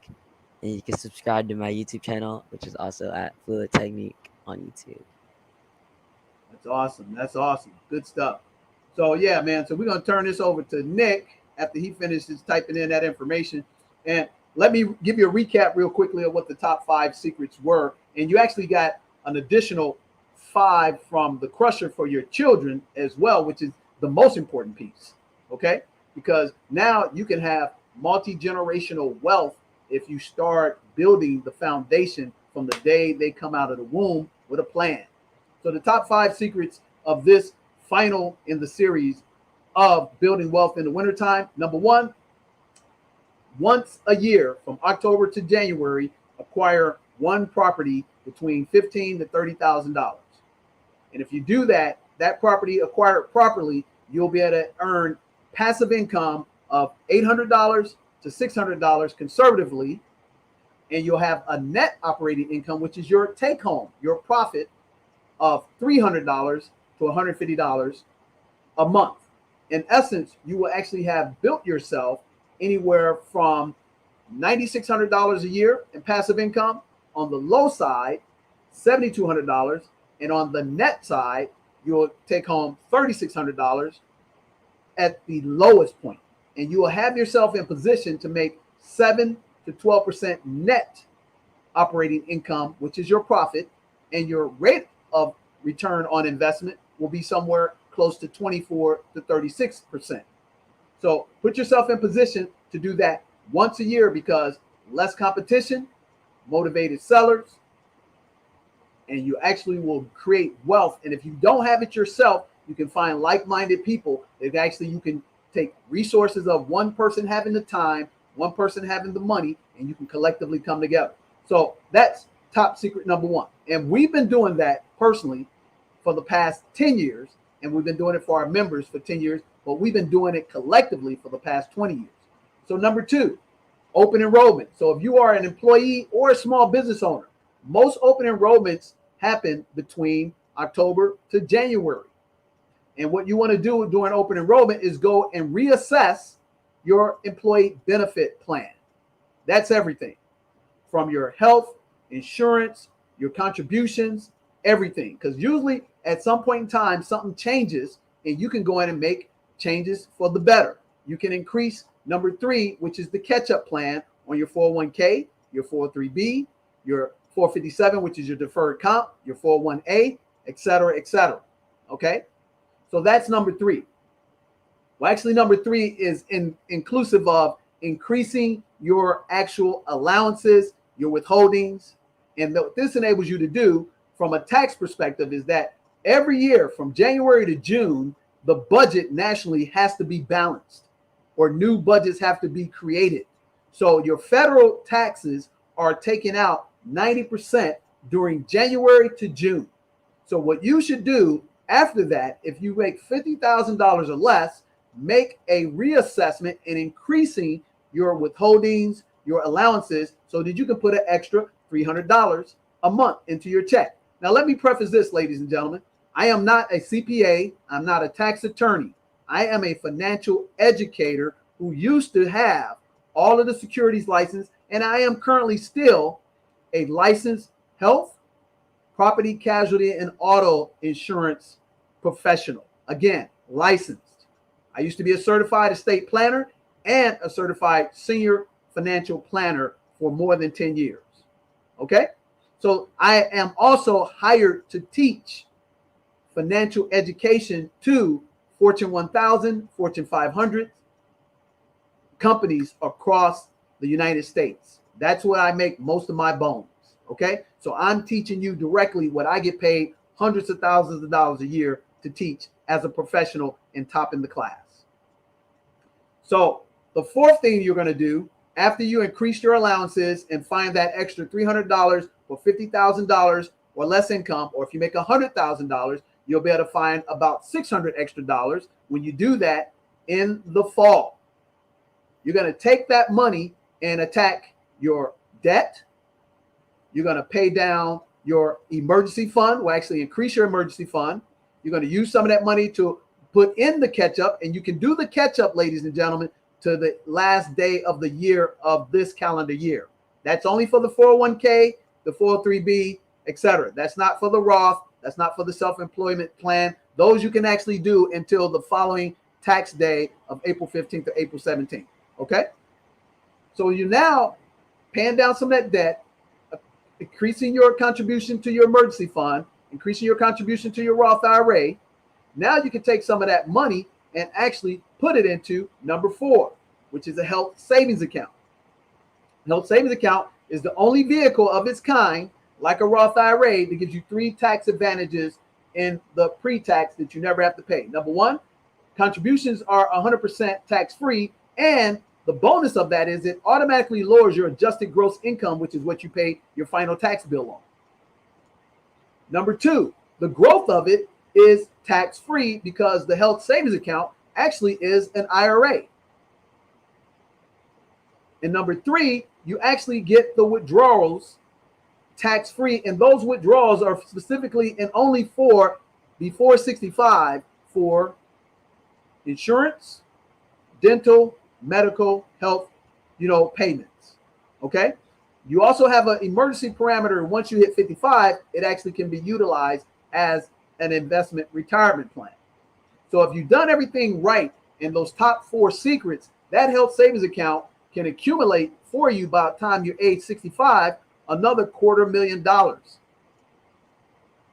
And you can subscribe to my YouTube channel, which is also at Fluid Technique on YouTube. That's awesome. That's awesome. Good stuff. So, yeah, man. So we're going to turn this over to Nick after he finishes typing in that information. And let me give you a recap real quickly of what the top 5 secrets were. And you actually got an additional 5 from the Crusher for your children as well, which is the most important piece. Okay? Because now you can have multi-generational wealth if you start building the foundation from the day they come out of the womb with a plan. So the top 5 secrets of this final in the series of building wealth in the wintertime. Number 1, once a year from October to January, acquire one property between $15,000 to $30,000. And if you do that, that property acquired properly, you'll be able to earn passive income of $800 to $600 conservatively, and you'll have a net operating income, which is your take home, your profit of $300 to $150 a month. In essence, you will actually have built yourself anywhere from $9,600 a year in passive income, on the low side, $7,200, and on the net side, you'll take home $3,600 at the lowest point, and you will have yourself in position to make 7 to 12% net operating income, which is your profit, and your rate of return on investment will be somewhere close to 24 to 36%. So put yourself in position to do that once a year, because less competition, motivated sellers, and you actually will create wealth. And if you don't have it yourself, you can find like-minded people that actually you can take resources of one person having the time, one person having the money, and you can collectively come together. So that's top secret number one. And we've been doing that personally for the past 10 years, and we've been doing it for our members for 10 years, but we've been doing it collectively for the past 20 years. So number two, open enrollment. So if you are an employee or a small business owner, most open enrollments happen between October to January. And what you want to do during open enrollment is go and reassess your employee benefit plan. That's everything from your health, insurance, your contributions, everything. Because usually at some point in time, something changes and you can go in and make changes for the better. You can increase number three, which is the catch-up plan on your 401k, your 403b, your 457, which is your deferred comp, your 401a, et cetera, et cetera. Okay? So that's number three. Well, actually, number three is inclusive of increasing your actual allowances, your withholdings. And what this enables you to do from a tax perspective is that every year from January to June, the budget nationally has to be balanced, or new budgets have to be created. So your federal taxes are taken out 90% during January to June. So what you should do after that, if you make $50,000 or less, make a reassessment and increasing your withholdings, your allowances, so that you can put an extra $300 a month into your check. Now, let me preface this, ladies and gentlemen. I am not a CPA. I'm not a tax attorney. I am a financial educator who used to have all of the securities license, and I am currently still a licensed health, property, casualty, and auto insurance professional. Again, licensed. I used to be a certified estate planner and a certified senior financial planner for more than 10 years. Okay? So I am also hired to teach financial education to Fortune 1000, Fortune 500 companies across the United States. That's where I make most of my bones. Okay? So I'm teaching you directly what I get paid hundreds of thousands of dollars a year to teach as a professional and top in the class. So the fourth thing you're going to do after you increase your allowances and find that extra $300 for $50,000 or less income, or if you make $100,000, you'll be able to find about $600 extra dollars when you do that in the fall. You're going to take that money and attack your debt. You're going to pay down your emergency fund, will actually increase your emergency fund. You're going to use some of that money to put in the catch-up, and you can do the catch-up, ladies and gentlemen, to the last day of the year of this calendar year. That's only for the 401k, the 403b, etc. That's not for the Roth. That's not for the self-employment plan. Those you can actually do until the following tax day of April 15th to April 17th. Okay? So you now paying down some of that debt, increasing your contribution to your emergency fund, increasing your contribution to your Roth IRA. Now you can take some of that money and actually put it into number 4, which is a health savings account. Health savings account is the only vehicle of its kind, like a Roth IRA, that gives you 3 tax advantages in the pre-tax that you never have to pay. Number 1, contributions are 100% tax-free, and the bonus of that is it automatically lowers your adjusted gross income, which is what you pay your final tax bill on. Number 2, the growth of it is tax-free because the health savings account actually is an IRA. And number 3, you actually get the withdrawals tax-free, and those withdrawals are specifically and only for before 65 for insurance, dental, medical, health, payments. Okay? You also have an emergency parameter. Once you hit 55, it actually can be utilized as an investment retirement plan. So if you've done everything right And those top 4 secrets, that health savings account can accumulate for you by the time you're age 65, another $250,000.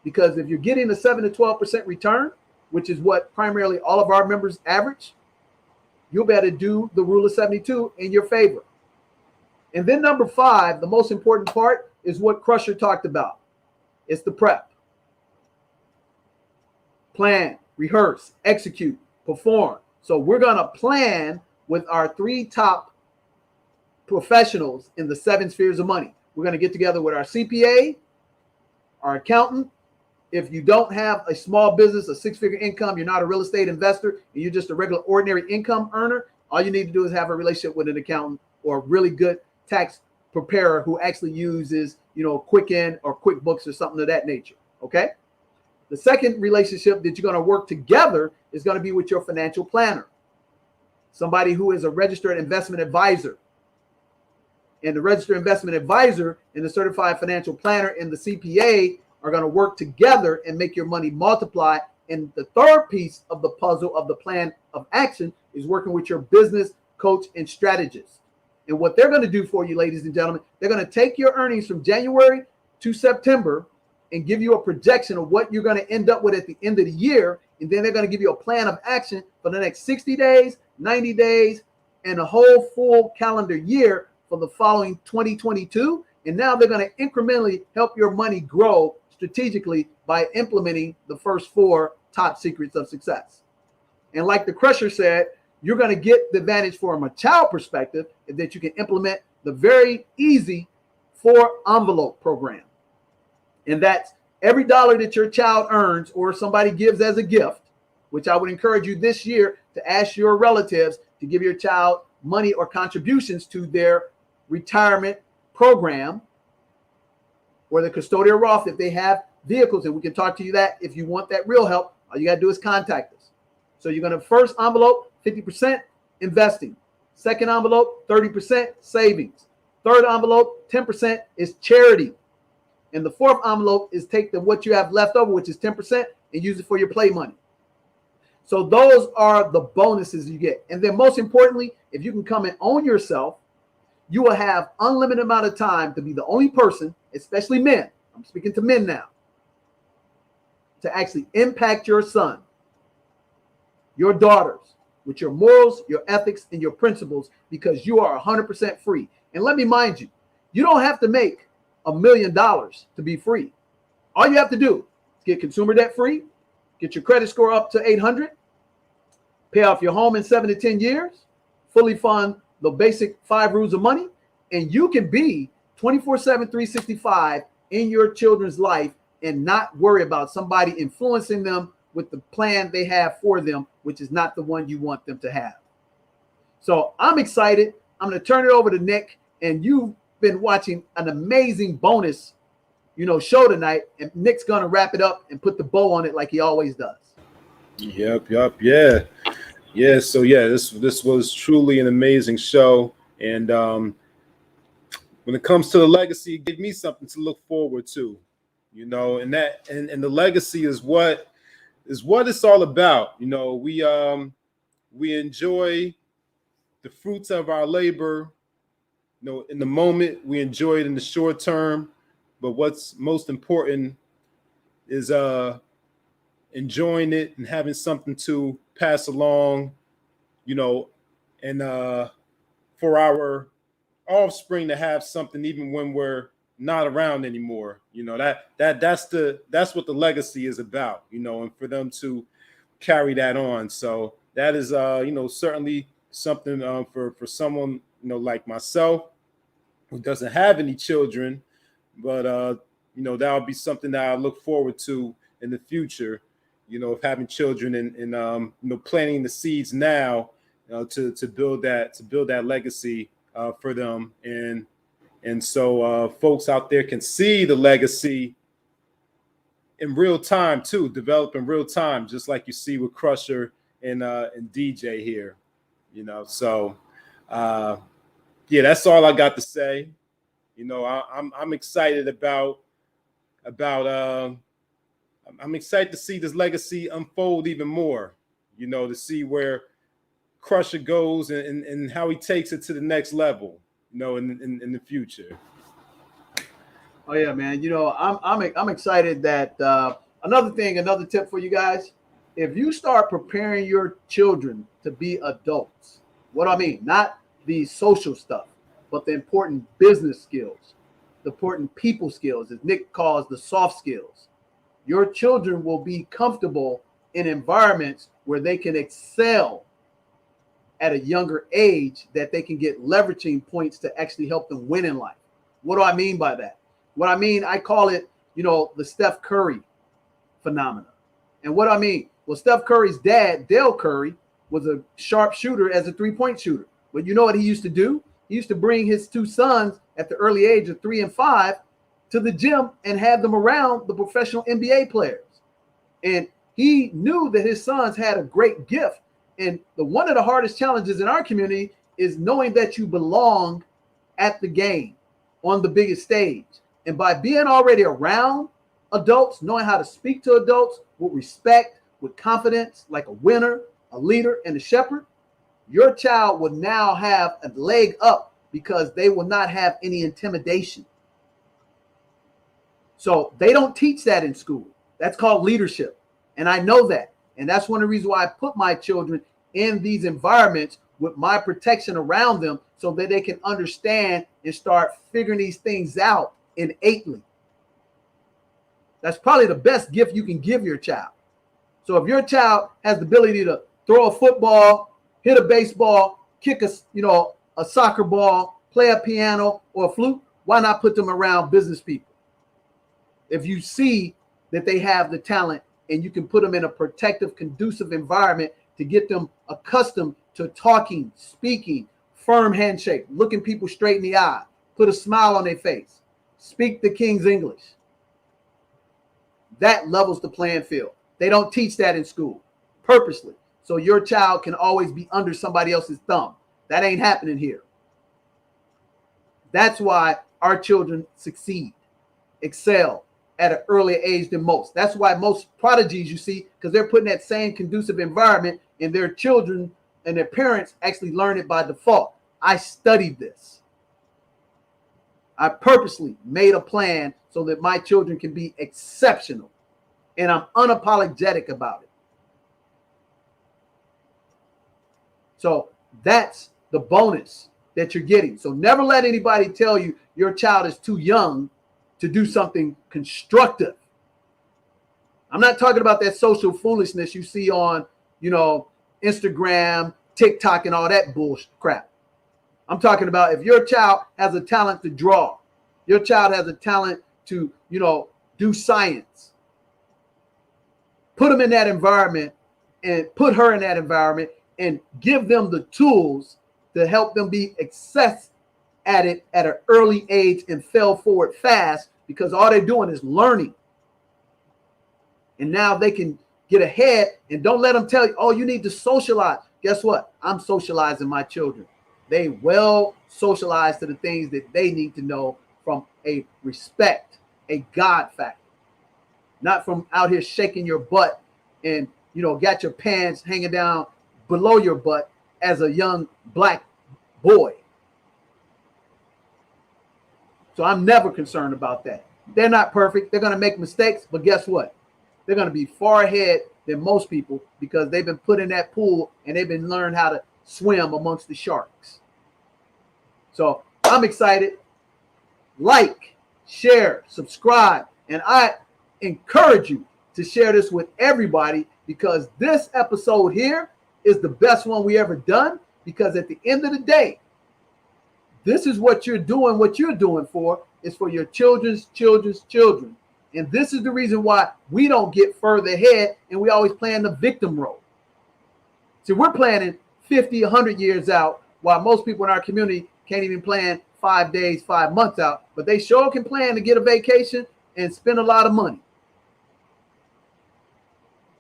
Because if you're getting a 7 to 12% return, which is what primarily all of our members average, you'll be able to do the rule of 72 in your favor. And then number 5, the most important part is what Crusher talked about. It's the prep. Plan, rehearse, execute, perform. So we're going to plan with our 3 top professionals in the 7 spheres of money. We're going to get together with our CPA, our accountant. If you don't have a small business, a 6-figure income, you're not a real estate investor, and you're just a regular ordinary income earner, all you need to do is have a relationship with an accountant or a really good tax preparer who actually uses, Quicken or QuickBooks or something of that nature. Okay. The second relationship that you're going to work together is going to be with your financial planner, somebody who is a registered investment advisor. And the registered investment advisor and the certified financial planner and the CPA are going to work together and make your money multiply. And the third piece of the puzzle of the plan of action is working with your business coach and strategist. And what they're going to do for you, ladies and gentlemen, they're going to take your earnings from January to September and give you a projection of what you're going to end up with at the end of the year. And then they're going to give you a plan of action for the next 60 days, 90 days, and a whole full calendar year for the following 2022. And now they're going to incrementally help your money grow strategically by implementing the first 4 top secrets of success. And like the Crusher said, you're going to get the advantage from a child perspective that you can implement the very easy 4 envelope program. And that's every dollar that your child earns or somebody gives as a gift, which I would encourage you this year to ask your relatives to give your child money or contributions to their retirement program or the custodial Roth if they have vehicles. And we can talk to you that if you want that real help, all you got to do is contact us. So you're going to first envelope 50% investing, second envelope 30% savings, third envelope 10% is charity, and the fourth envelope is take what you have left over, which is 10%, and use it for your play money. So those are the bonuses you get. And then most importantly, if you can come and own yourself, you will have unlimited amount of time to be the only person, especially men, I'm speaking to men now, to actually impact your son, your daughters, with your morals, your ethics, and your principles, because you are 100% free. And let me mind you, you don't have to make $1 million to be free. All you have to do is get consumer debt free, get your credit score up to 800, pay off your home in 7 to 10 years, fully fund the basic 5 rules of money, and you can be 24/7, 365 in your children's life and not worry about somebody influencing them with the plan they have for them, which is not the one you want them to have. So I'm excited. I'm going to turn it over to Nick, and you've been watching an amazing bonus, show tonight, and Nick's going to wrap it up and put the bow on it like he always does. Yep. Yeah. So this was truly an amazing show. And when it comes to the legacy, it gave me something to look forward to, and the legacy is what it's all about. We enjoy the fruits of our labor, in the moment. We enjoy it in the short term, but what's most important is enjoying it and having something to pass along, and for our offspring to have something even when we're not around anymore. That's what the legacy is about, and for them to carry that on. So that is certainly something for someone like myself who doesn't have any children, but that'll be something that I look forward to in the future, of having children and planting the seeds now to build that legacy for them. And so folks out there can see the legacy in real time too, develop in real time, just like you see with Crusher and DJ here, So that's all I got to say. I'm excited about I'm excited to see this legacy unfold even more, to see where Crusher goes and how he takes it to the next level, you know, in the future. Oh yeah, man. You know, I'm excited that another tip for you guys. If you start preparing your children to be adults, what do I mean? Not the social stuff, but the important business skills, the important people skills, as Nick calls the soft skills. Your children will be comfortable in environments where they can excel at a younger age, that they can get leveraging points to actually help them win in life. What do I mean by that? What I mean, I call it, you know, the Steph Curry phenomena. And what I mean, well, Steph Curry's dad, Dale Curry, was a sharp shooter as a three-point shooter. But you know what he used to do? He used to bring his two sons at the early age of 3 and 5 to the gym and have them around the professional NBA players. And he knew that his sons had a great gift. And one of the hardest challenges in our community is knowing that you belong at the game on the biggest stage. And by being already around adults, knowing how to speak to adults with respect, with confidence, like a winner, a leader, and a shepherd, your child will now have a leg up because they will not have any intimidation. So they don't teach that in school. That's called leadership. And I know that. And that's one of the reasons why I put my children in these environments with my protection around them, so that they can understand and start figuring these things out innately. That's probably the best gift you can give your child. So if your child has the ability to throw a football, hit a baseball, kick a soccer ball, play a piano or a flute, why not put them around business people? If you see that they have the talent, and you can put them in a protective, conducive environment to get them accustomed to talking, speaking, firm handshake, looking people straight in the eye, put a smile on their face, speak the King's English. That levels the playing field. They don't teach that in school purposely. So your child can always be under somebody else's thumb. That ain't happening here. That's why our children succeed, excel at an earlier age than most. That's why most prodigies you see, because they're putting that same conducive environment, and their children and their parents actually learn it by default. I studied this. I purposely made a plan so that my children can be exceptional, and I'm unapologetic about it. So that's the bonus that you're getting. So never let anybody tell you your child is too young to do something constructive. I'm not talking about that social foolishness you see on, Instagram, TikTok, and all that bullshit crap. I'm talking about if your child has a talent to draw, your child has a talent to, do science, put them in that environment and put her in that environment and give them the tools to help them be success at it at an early age and fail forward fast, because all they're doing is learning. And now they can get ahead, and don't let them tell you, oh, you need to socialize. Guess what? I'm socializing my children. They well socialize to the things that they need to know from a respect, a God factor, not from out here shaking your butt and, got your pants hanging down below your butt as a young black boy. So I'm never concerned about that. They're not perfect. They're going to make mistakes, but guess what? They're going to be far ahead than most people because they've been put in that pool and they've been learned how to swim amongst the sharks. So I'm excited. Like, share, subscribe, and I encourage you to share this with everybody, because this episode here is the best one we ever done, because at the end of the day, this is what you're doing for is for your children's children's children. And this is the reason why we don't get further ahead and we always play in the victim role. See, we're planning 50, 100 years out, while most people in our community can't even plan 5 days, 5 months out, but they sure can plan to get a vacation and spend a lot of money.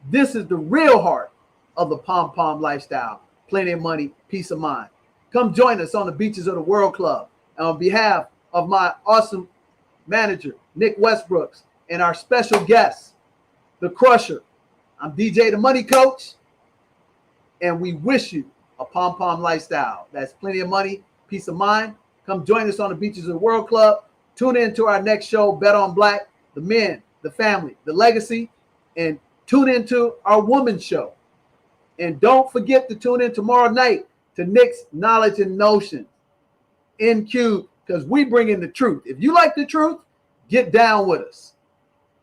This is the real heart of the Pom Pom lifestyle. Plenty of money, peace of mind. Come join us on the Beaches of the World Club. And on behalf of my awesome manager, Nick Westbrooks, and our special guest, the Crusher, I'm DJ the Money Coach, and we wish you a Pom Pom Lifestyle. That's plenty of money, peace of mind. Come join us on the Beaches of the World Club. Tune in to our next show, Bet on Black, the men, the family, the legacy, and tune into our women's show. And don't forget to tune in tomorrow night to Nick's Knowledge and Notions in Cube, because we bring in the truth. If you like the truth, get down with us.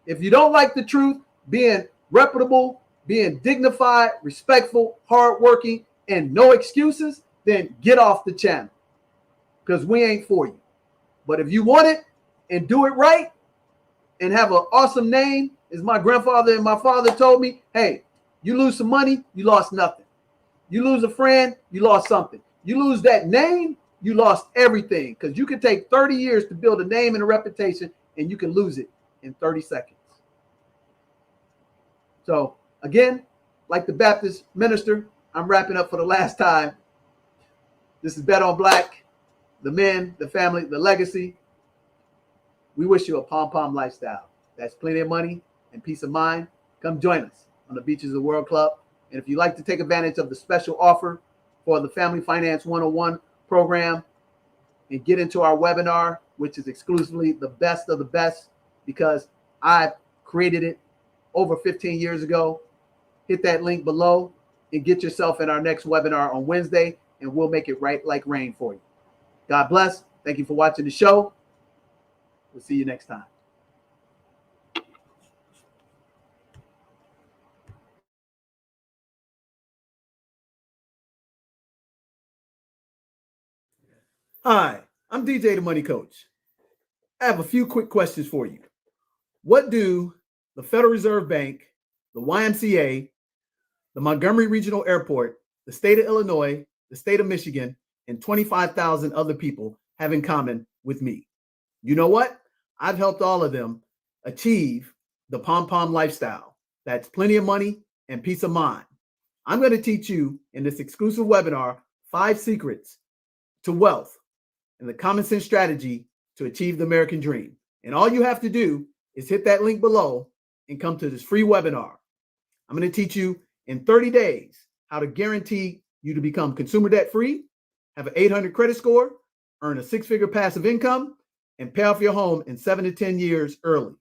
If you don't like the truth, being reputable, being dignified, respectful, hardworking, and no excuses, then get off the channel, because we ain't for you. But if you want it and do it right and have an awesome name, as my grandfather and my father told me, hey, you lose some money, you lost nothing. You lose a friend, you lost something. You lose that name, you lost everything, because you can take 30 years to build a name and a reputation, and you can lose it in 30 seconds. So again, like the Baptist minister, I'm wrapping up for the last time. This is Bet on Black, the men, the family, the legacy. We wish you a Pom Pom lifestyle. That's plenty of money and peace of mind. Come join us on the Beaches of the World Club. And if you'd like to take advantage of the special offer for the Family Finance 101 program and get into our webinar, which is exclusively the best of the best, because I created it over 15 years ago, hit that link below and get yourself in our next webinar on Wednesday, and we'll make it right like rain for you. God bless. Thank you for watching the show. We'll see you next time. Hi, I'm DJ the Money Coach. I have a few quick questions for you. What do the Federal Reserve Bank, the YMCA, the Montgomery Regional Airport, the state of Illinois, the state of Michigan, and 25,000 other people have in common with me? You know what? I've helped all of them achieve the Pom Pom lifestyle. That's plenty of money and peace of mind. I'm going to teach you in this exclusive webinar 5 secrets to wealth and the common sense strategy to achieve the American dream. And all you have to do is hit that link below and come to this free webinar. I'm going to teach you in 30 days how to guarantee you to become consumer debt free, have an 800 credit score, earn a 6-figure passive income, and pay off your home in 7 to 10 years early.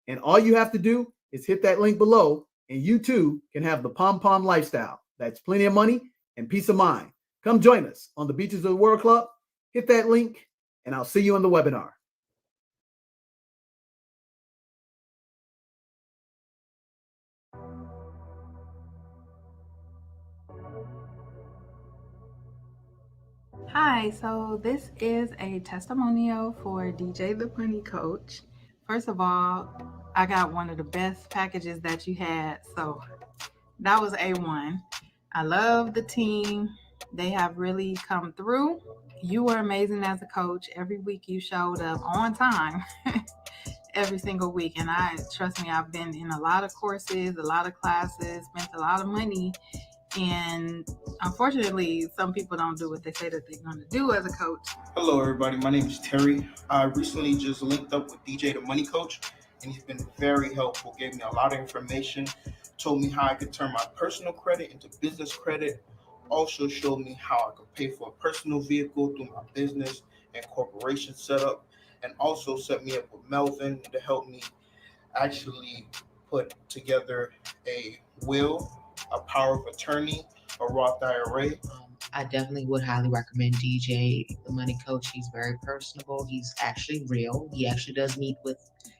And all you have to do is hit that link below, and you too can have the Pom Pom lifestyle. That's plenty of money and peace of mind. Come join us on the Beaches of the World Club. Hit that link, and I'll see you on the webinar. Hi, so this is a testimonial for DJ the Money Coach. First of all, I got one of the best packages that you had, so that was A1. I love the team. They have really come through. You were amazing as a coach. Every week you showed up on time. Every single week. And trust me, I've been in a lot of courses, a lot of classes, spent a lot of money. And unfortunately, some people don't do what they say that they're going to do as a coach. Hello, everybody. My name is Terry. I recently just linked up with DJ the Money Coach, and he's been very helpful. Gave me a lot of information, told me how I could turn my personal credit into business credit, also showed me how I could pay for a personal vehicle through my business and corporation setup, and also set me up with Melvin to help me actually put together a will, a power of attorney, a Roth IRA. I definitely would highly recommend DJ the Money Coach. He's very personable. He's actually real. He actually does meet with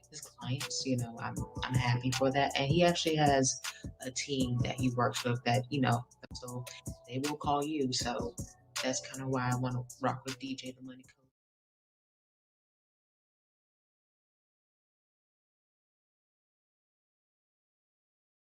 his clients. I'm happy for that. And he actually has a team that he works with that, so they will call you. So that's kind of why I want to rock with DJ the Money Coach.